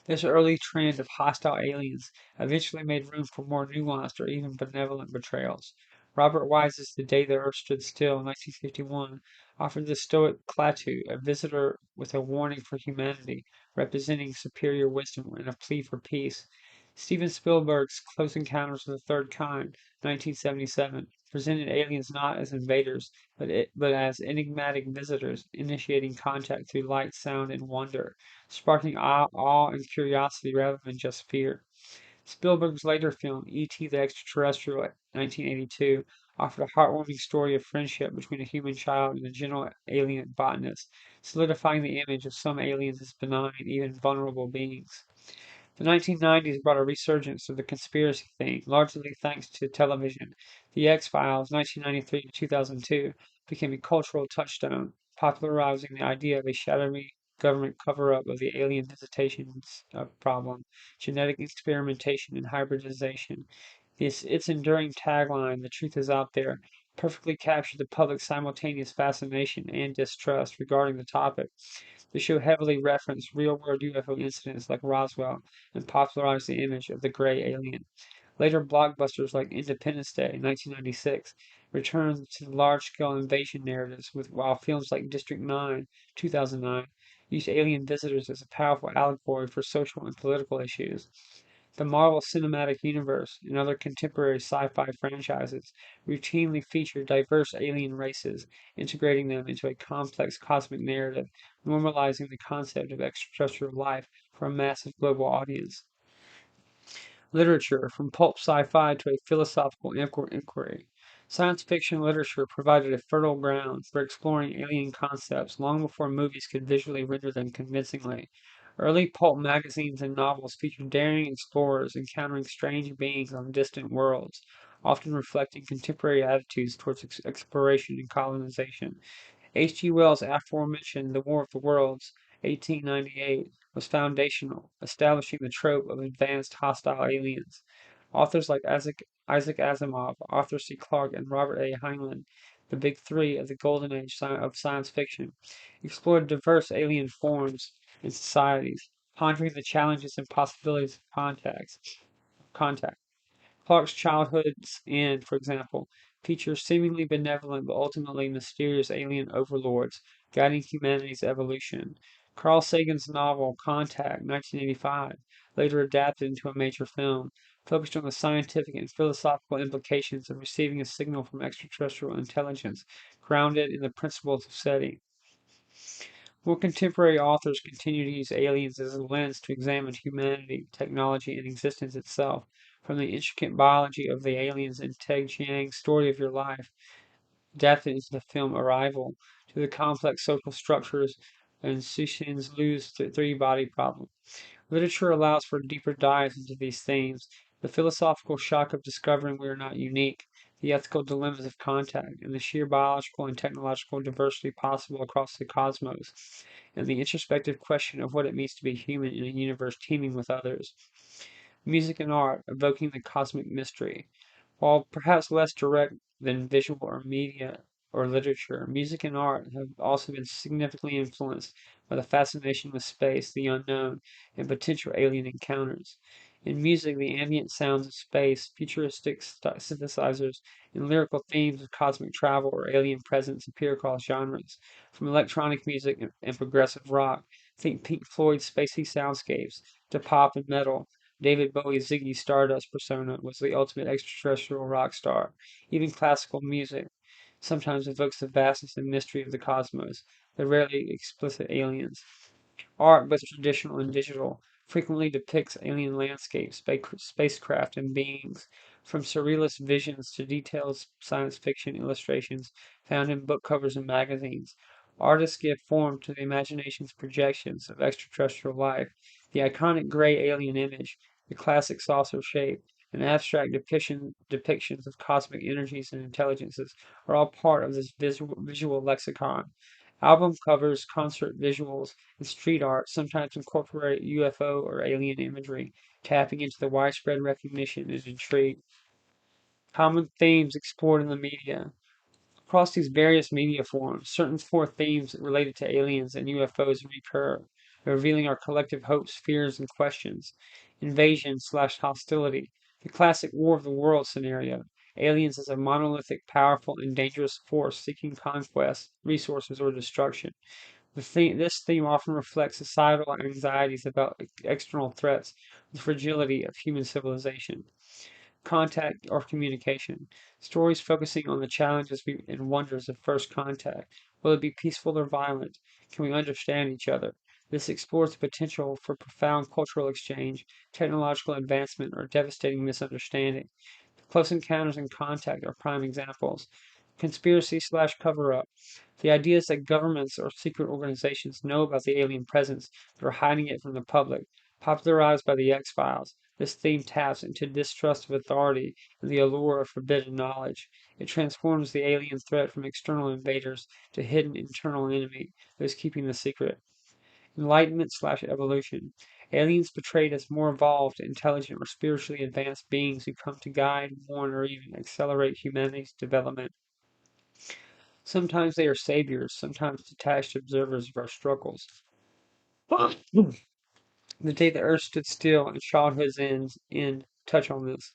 This early trend of hostile aliens eventually made room for more nuanced or even benevolent portrayals. Robert Wise's The Day the Earth Stood Still, 1951, offered the stoic Klaatu, a visitor with a warning for humanity, representing superior wisdom and a plea for peace. Steven Spielberg's Close Encounters of the Third Kind, 1977, presented aliens not as invaders, but as enigmatic visitors initiating contact through light, sound, and wonder, sparking awe and curiosity rather than just fear. Spielberg's later film, E.T. the Extraterrestrial, 1982, offered a heartwarming story of friendship between a human child and a gentle alien botanist, solidifying the image of some aliens as benign, even vulnerable beings. The 1990s brought a resurgence of the conspiracy theme, largely thanks to television. The X-Files, 1993 to 2002, became a cultural touchstone, popularizing the idea of a shadowy government cover-up of the alien visitations problem, genetic experimentation, and hybridization. Its enduring tagline, "The truth is out there," perfectly captured the public's simultaneous fascination and distrust regarding the topic. The show heavily referenced real-world UFO incidents like Roswell and popularized the image of the gray alien. Later blockbusters like Independence Day, 1996, returned to the large-scale invasion narratives, while films like District 9, 2009, used alien visitors as a powerful allegory for social and political issues. The Marvel Cinematic Universe and other contemporary sci-fi franchises routinely feature diverse alien races, integrating them into a complex cosmic narrative, normalizing the concept of extraterrestrial life for a massive global audience. Literature, from pulp sci-fi to a philosophical inquiry. Science fiction literature provided a fertile ground for exploring alien concepts long before movies could visually render them convincingly. Early pulp magazines and novels featured daring explorers encountering strange beings on distant worlds, often reflecting contemporary attitudes towards exploration and colonization. H. G. Wells' aforementioned The War of the Worlds, 1898, was foundational, establishing the trope of advanced hostile aliens. Authors like Isaac Asimov, Arthur C. Clarke, and Robert A. Heinlein, the big three of the golden age of science fiction, explored diverse alien forms and societies, pondering the challenges and possibilities of contact. Clarke's Childhood's End, for example, features seemingly benevolent but ultimately mysterious alien overlords guiding humanity's evolution. Carl Sagan's novel Contact, 1985, later adapted into a major film, focused on the scientific and philosophical implications of receiving a signal from extraterrestrial intelligence, grounded in the principles of SETI. More contemporary authors continue to use aliens as a lens to examine humanity, technology, and existence itself, from the intricate biology of the aliens in Ted Chiang's Story of Your Life, adapted into the film Arrival, to the complex social structures in Cixin Liu's three-body problem. Literature allows for deeper dives into these themes: the philosophical shock of discovering we are not unique, the ethical dilemmas of contact, and the sheer biological and technological diversity possible across the cosmos, and the introspective question of what it means to be human in a universe teeming with others. Music and art, evoking the cosmic mystery. While perhaps less direct than visual or media or literature, music and art have also been significantly influenced by the fascination with space, the unknown, and potential alien encounters. In music, the ambient sounds of space, futuristic synthesizers, and lyrical themes of cosmic travel or alien presence appear across genres. From electronic music and progressive rock, think Pink Floyd's spacey soundscapes, to pop and metal, David Bowie's Ziggy Stardust persona was the ultimate extraterrestrial rock star. Even classical music sometimes evokes the vastness and mystery of the cosmos, the rarely explicit aliens. Art, both traditional and digital, frequently depicts alien landscapes, spacecraft, and beings, from surrealist visions to detailed science fiction illustrations found in book covers and magazines. Artists give form to the imagination's projections of extraterrestrial life. The iconic gray alien image, the classic saucer shape, and abstract depictions of cosmic energies and intelligences are all part of this visual lexicon. Album covers, concert visuals, and street art sometimes incorporate UFO or alien imagery, tapping into the widespread recognition and intrigue. Common themes explored in the media. Across these various media forms, certain core themes related to aliens and UFOs recur, revealing our collective hopes, fears, and questions. Invasion/hostility. The classic War of the Worlds scenario. Aliens as a monolithic, powerful, and dangerous force seeking conquest, resources, or destruction. This theme often reflects societal anxieties about external threats, the fragility of human civilization. Contact or communication. Stories focusing on the challenges and wonders of first contact. Will it be peaceful or violent? Can we understand each other? This explores the potential for profound cultural exchange, technological advancement, or devastating misunderstanding. Close encounters and contact are prime examples. Conspiracy/slash cover up. The idea is that governments or secret organizations know about the alien presence but are hiding it from the public. Popularized by the X Files, this theme taps into distrust of authority and the allure of forbidden knowledge. It transforms the alien threat from external invaders to hidden internal enemy, those keeping the secret. Enlightenment/slash evolution. Aliens portrayed as more evolved, intelligent, or spiritually advanced beings who come to guide, warn, or even accelerate humanity's development. Sometimes they are saviors, sometimes detached observers of our struggles. The day the earth stood still and childhood's end touch on this.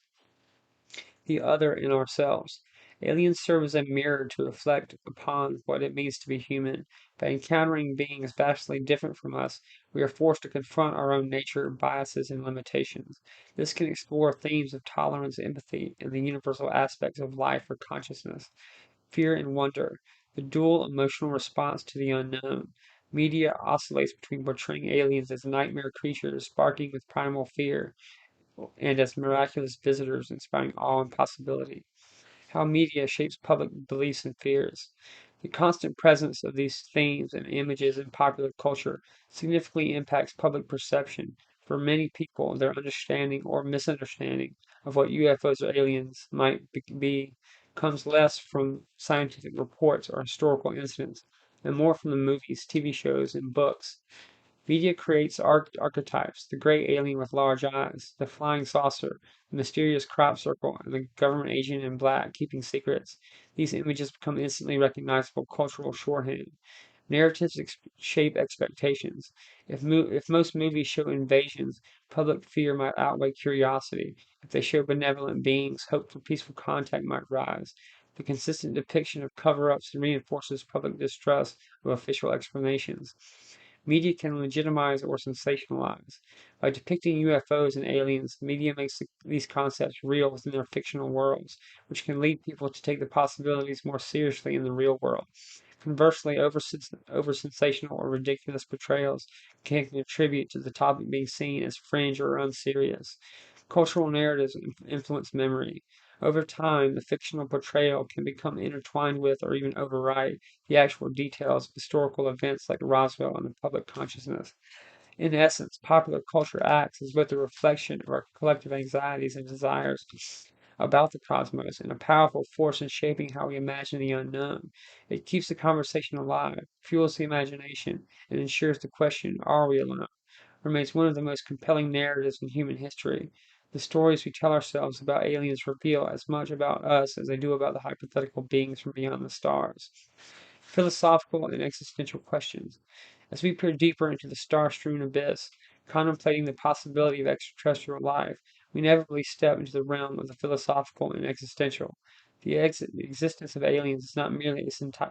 The other in ourselves. Aliens serve as a mirror to reflect upon what it means to be human. By encountering beings vastly different from us, we are forced to confront our own nature, biases, and limitations. This can explore themes of tolerance, empathy, and the universal aspects of life or consciousness. Fear and wonder, the dual emotional response to the unknown. Media oscillates between portraying aliens as nightmare creatures sparking with primal fear and as miraculous visitors inspiring awe and possibility. how media shapes public beliefs and fears. The constant presence of these themes and images in popular culture significantly impacts public perception. For many people, their understanding or misunderstanding of what UFOs or aliens might be comes less from scientific reports or historical incidents and more from the movies, TV shows, and books. Media creates archetypes: the gray alien with large eyes, the flying saucer, the mysterious crop circle, and the government agent in black keeping secrets. These images become instantly recognizable cultural shorthand. Narratives shape expectations. If most movies show invasions, public fear might outweigh curiosity. If they show benevolent beings, hope for peaceful contact might rise. The consistent depiction of cover-ups reinforces public distrust of official explanations. Media can legitimize or sensationalize. By depicting UFOs and aliens, media makes these concepts real within their fictional worlds, which can lead people to take the possibilities more seriously in the real world. Conversely, over sensational or ridiculous portrayals can contribute to the topic being seen as fringe or unserious. Cultural narratives influence memory. Over time, the fictional portrayal can become intertwined with or even override the actual details of historical events like Roswell in the public consciousness. In essence, popular culture acts as both a reflection of our collective anxieties and desires about the cosmos and a powerful force in shaping how we imagine the unknown. It keeps the conversation alive, fuels the imagination, and ensures the question, are we alone, remains one of the most compelling narratives in human history. The stories we tell ourselves about aliens reveal as much about us as they do about the hypothetical beings from beyond the stars. Philosophical and existential questions. As we peer deeper into the star-strewn abyss, contemplating the possibility of extraterrestrial life, we inevitably step into the realm of the philosophical and existential. The existence of aliens is not merely a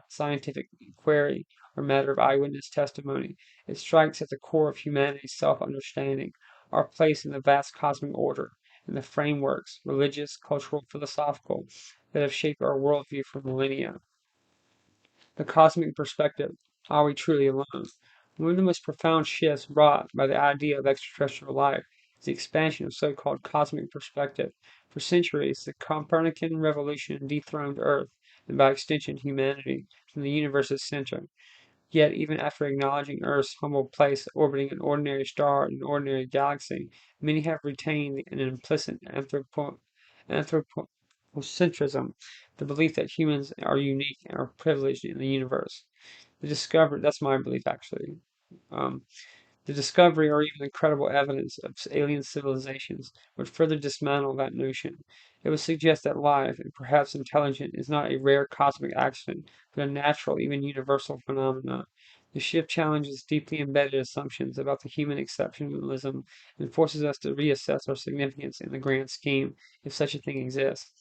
scientific query or matter of eyewitness testimony. It strikes at the core of humanity's self-understanding, our place in the vast cosmic order, and the frameworks, religious, cultural, philosophical, that have shaped our worldview for millennia. The cosmic perspective. Are we truly alone? One of the most profound shifts brought by the idea of extraterrestrial life is the expansion of so-called cosmic perspective. For centuries, the Copernican revolution dethroned Earth, and by extension humanity, from the universe's center. Yet, even after acknowledging Earth's humble place orbiting an ordinary star in an ordinary galaxy, many have retained an implicit anthropocentrism, the belief that humans are unique and are privileged in the universe. That's my belief actually. Um, the discovery or even the credible evidence of alien civilizations would further dismantle that notion. It would suggest that life, and perhaps intelligence, is not a rare cosmic accident, but a natural, even universal phenomenon. The shift challenges deeply embedded assumptions about the human exceptionalism and forces us to reassess our significance in the grand scheme, if such a thing exists.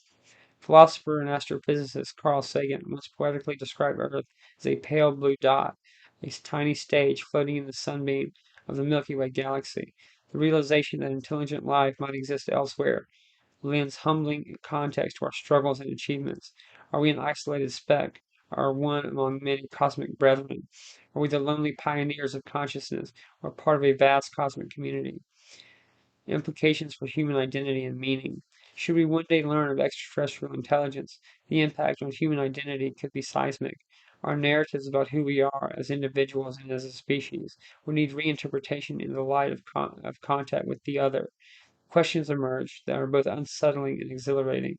Philosopher and astrophysicist Carl Sagan once poetically described Earth as a pale blue dot, a tiny stage floating in the sunbeam of the Milky Way galaxy. The realization that intelligent life might exist elsewhere lends humbling context to our struggles and achievements. Are we an isolated speck, or one among many cosmic brethren? Are we the lonely pioneers of consciousness, or part of a vast cosmic community? Implications for human identity and meaning. Should we one day learn of extraterrestrial intelligence, the impact on human identity could be seismic. Our narratives about who we are as individuals and as a species will need reinterpretation in the light of contact with the other. Questions emerge that are both unsettling and exhilarating.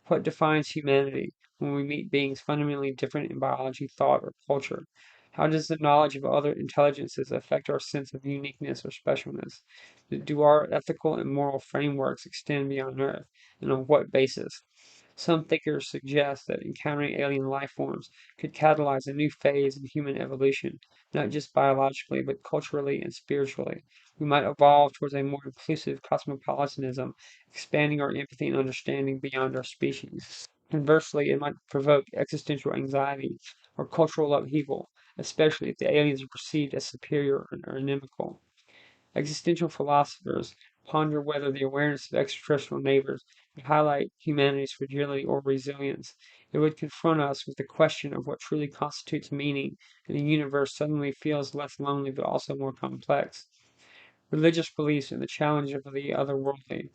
What defines humanity when we meet beings fundamentally different in biology, thought, or culture? How does the knowledge of other intelligences affect our sense of uniqueness or specialness? Do our ethical and moral frameworks extend beyond Earth, and on what basis? Some thinkers suggest that encountering alien life forms could catalyze a new phase in human evolution, not just biologically, but culturally and spiritually. We might evolve towards a more inclusive cosmopolitanism, expanding our empathy and understanding beyond our species. Conversely, it might provoke existential anxiety or cultural upheaval, especially if the aliens are perceived as superior or inimical. Existential philosophers ponder whether the awareness of extraterrestrial neighbors would highlight humanity's fragility or resilience. It would confront us with the question of what truly constitutes meaning, and the universe suddenly feels less lonely but also more complex. Religious beliefs and the challenge of the otherworldly.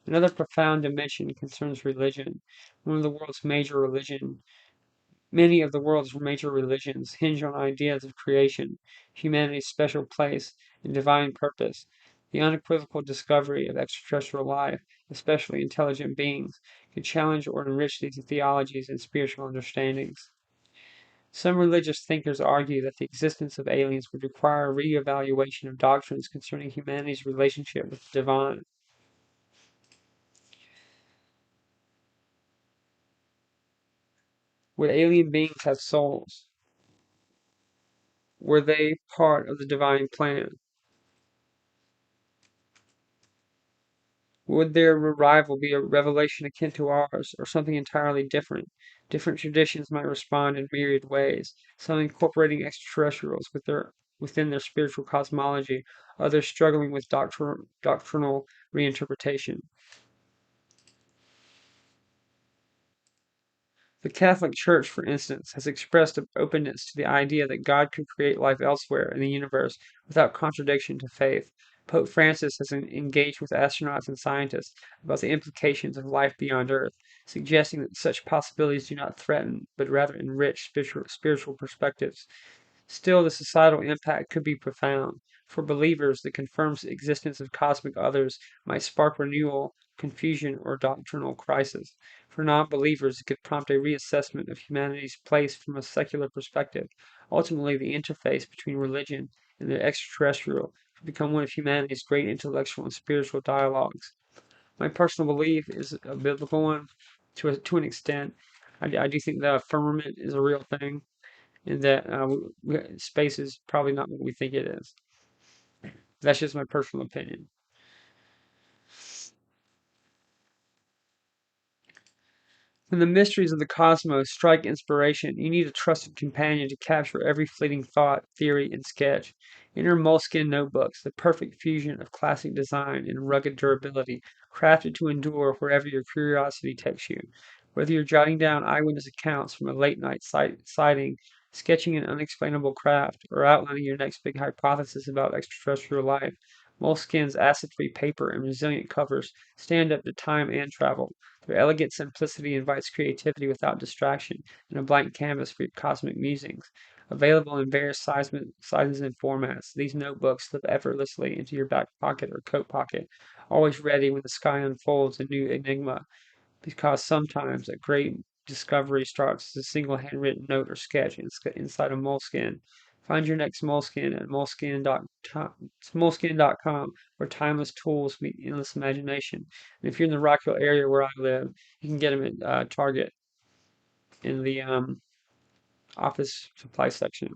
Another profound dimension concerns religion. One of the world's major religion Many of the world's major religions hinge on ideas of creation, humanity's special place, and divine purpose. The unequivocal discovery of extraterrestrial life, especially intelligent beings, could challenge or enrich these theologies and spiritual understandings. Some religious thinkers argue that the existence of aliens would require a re-evaluation of doctrines concerning humanity's relationship with the divine. Would alien beings have souls? Were they part of the divine plan? Would their arrival be a revelation akin to ours, or something entirely different? Different traditions might respond in myriad ways, some incorporating extraterrestrials within their spiritual cosmology, others struggling with doctrinal reinterpretation. The Catholic Church, for instance, has expressed openness to the idea that God could create life elsewhere in the universe without contradiction to faith. Pope Francis has engaged with astronauts and scientists about the implications of life beyond Earth, suggesting that such possibilities do not threaten, but rather enrich spiritual perspectives. Still, the societal impact could be profound. For believers, the confirmed existence of cosmic others might spark renewal, confusion, or doctrinal crisis. For non-believers, it could prompt a reassessment of humanity's place from a secular perspective. Ultimately, the interface between religion and the extraterrestrial could become one of humanity's great intellectual and spiritual dialogues. My personal belief is a biblical one to an extent. I do think the firmament is a real thing and that space is probably not what we think it is. That's just my personal opinion. When the mysteries of the cosmos strike inspiration, you need a trusted companion to capture every fleeting thought, theory, and sketch. Enter Moleskine notebooks, the perfect fusion of classic design and rugged durability, crafted to endure wherever your curiosity takes you. Whether you're jotting down eyewitness accounts from a late night sighting, sketching an unexplainable craft, or outlining your next big hypothesis about extraterrestrial life, Moleskine's acid-free paper and resilient covers stand up to time and travel. Their elegant simplicity invites creativity without distraction, and a blank canvas for your cosmic musings. Available in various sizes and formats, these notebooks slip effortlessly into your back pocket or coat pocket, always ready when the sky unfolds a new enigma, because sometimes a great discovery starts as a single handwritten note or sketch inside a moleskin. Find your next moleskin at moleskin.com, where timeless tools meet endless imagination. And if you're in the Rockville area where I live, you can get them at Target in the office supply section.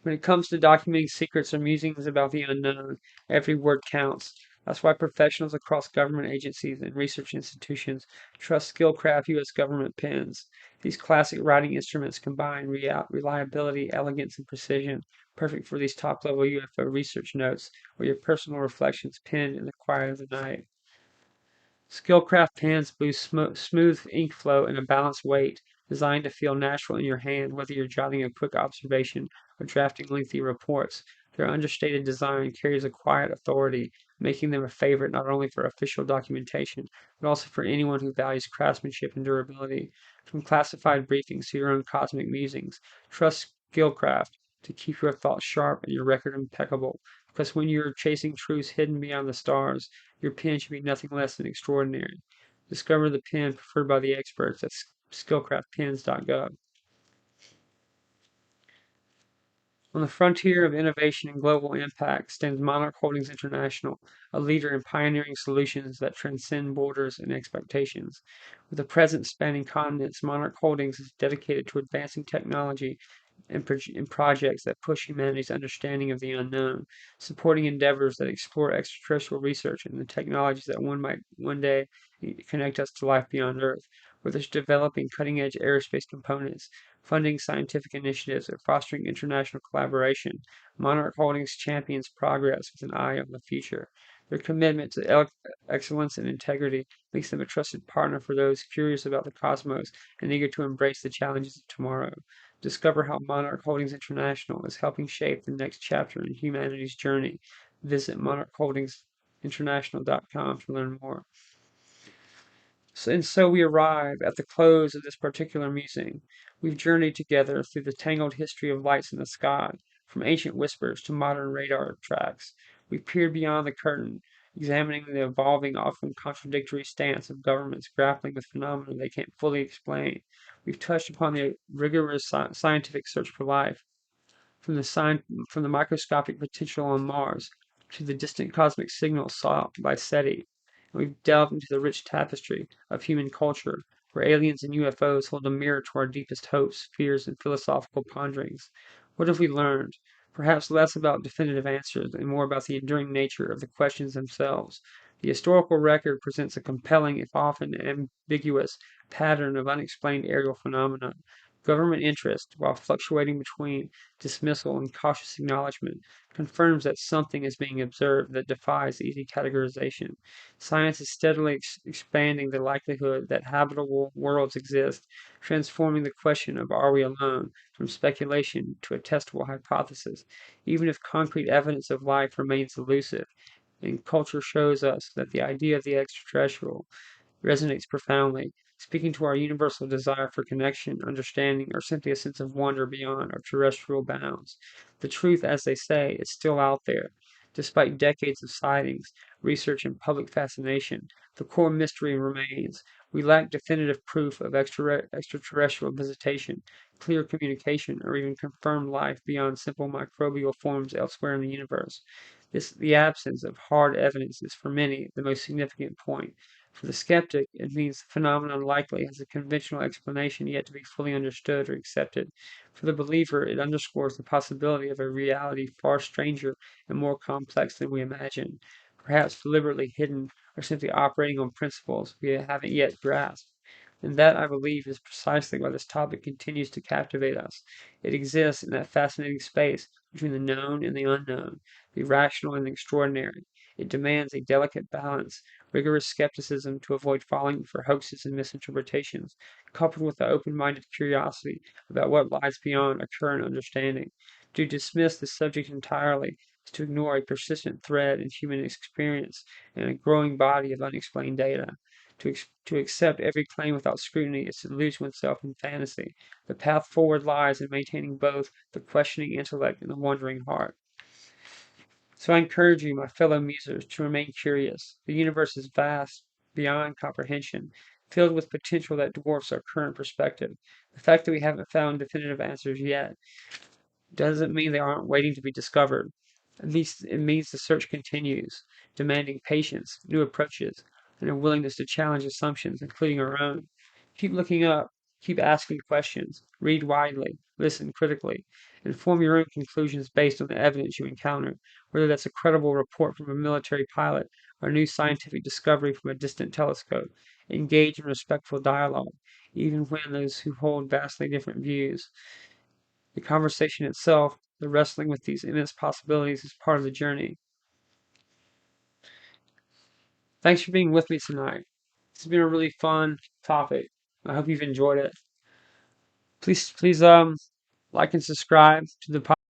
When it comes to documenting secrets or musings about the unknown, every word counts. That's why professionals across government agencies and research institutions trust Skillcraft U.S. government pens. These classic writing instruments combine reliability, elegance, and precision, perfect for these top-level UFO research notes or your personal reflections penned in the quiet of the night. Skillcraft pens boost smooth ink flow and a balanced weight, designed to feel natural in your hand, whether you're jotting a quick observation or drafting lengthy reports. Their understated design carries a quiet authority, making them a favorite not only for official documentation, but also for anyone who values craftsmanship and durability. From classified briefings to your own cosmic musings, trust Skillcraft to keep your thoughts sharp and your record impeccable. Because when you're chasing truths hidden beyond the stars, your pen should be nothing less than extraordinary. Discover the pen preferred by the experts at skillcraftpens.gov. On the frontier of innovation and global impact stands Monarch Holdings International, a leader in pioneering solutions that transcend borders and expectations. With a presence spanning continents, Monarch Holdings is dedicated to advancing technology and projects that push humanity's understanding of the unknown, supporting endeavors that explore extraterrestrial research and the technologies that might one day connect us to life beyond Earth, whether it's developing cutting-edge aerospace components, funding scientific initiatives, or fostering international collaboration. Monarch Holdings champions progress with an eye on the future. Their commitment to excellence and integrity makes them a trusted partner for those curious about the cosmos and eager to embrace the challenges of tomorrow. Discover how Monarch Holdings International is helping shape the next chapter in humanity's journey. Visit monarchholdings.com. international.com to learn more. And so we arrive at the close of this particular musing. We've journeyed together through the tangled history of lights in the sky, from ancient whispers to modern radar tracks. We've peered beyond the curtain, examining the evolving, often contradictory stance of governments grappling with phenomena they can't fully explain. We've touched upon the rigorous scientific search for life, from the microscopic potential on Mars to the distant cosmic signals sought by SETI. And we've delved into the rich tapestry of human culture, where aliens and UFOs hold a mirror to our deepest hopes, fears, and philosophical ponderings. What have we learned? Perhaps less about definitive answers and more about the enduring nature of the questions themselves. The historical record presents a compelling, if often ambiguous, pattern of unexplained aerial phenomena. Government interest, while fluctuating between dismissal and cautious acknowledgement, confirms that something is being observed that defies easy categorization. Science is steadily expanding the likelihood that habitable worlds exist, transforming the question of are we alone from speculation to a testable hypothesis, even if concrete evidence of life remains elusive. And culture shows us that the idea of the extraterrestrial resonates profoundly, speaking to our universal desire for connection, understanding, or simply a sense of wonder beyond our terrestrial bounds. The truth, as they say, is still out there. Despite decades of sightings, research, and public fascination, the core mystery remains. We lack definitive proof of extraterrestrial visitation, clear communication, or even confirmed life beyond simple microbial forms elsewhere in the universe. The absence of hard evidence is for many the most significant point. For the skeptic, it means the phenomenon likely has a conventional explanation yet to be fully understood or accepted. For the believer, it underscores the possibility of a reality far stranger and more complex than we imagine, perhaps deliberately hidden or simply operating on principles we haven't yet grasped. And that, I believe, is precisely why this topic continues to captivate us. It exists in that fascinating space between the known and the unknown, the irrational and the extraordinary. It demands a delicate balance, rigorous skepticism to avoid falling for hoaxes and misinterpretations, coupled with the open-minded curiosity about what lies beyond our current understanding. To dismiss this subject entirely is to ignore a persistent thread in human experience and a growing body of unexplained data. To accept every claim without scrutiny is to lose oneself in fantasy. The path forward lies in maintaining both the questioning intellect and the wondering heart. So I encourage you, my fellow musers, to remain curious. The universe is vast, beyond comprehension, filled with potential that dwarfs our current perspective. The fact that we haven't found definitive answers yet doesn't mean they aren't waiting to be discovered. At least it means the search continues, demanding patience, new approaches, and a willingness to challenge assumptions, including our own. Keep looking up, keep asking questions, read widely, listen critically, and form your own conclusions based on the evidence you encounter, whether that's a credible report from a military pilot or a new scientific discovery from a distant telescope. Engage in respectful dialogue, even when those who hold vastly different views. The conversation itself, the wrestling with these immense possibilities, is part of the journey. Thanks for being with me tonight. This has been a really fun topic. I hope you've enjoyed it. Please, like and subscribe to the podcast.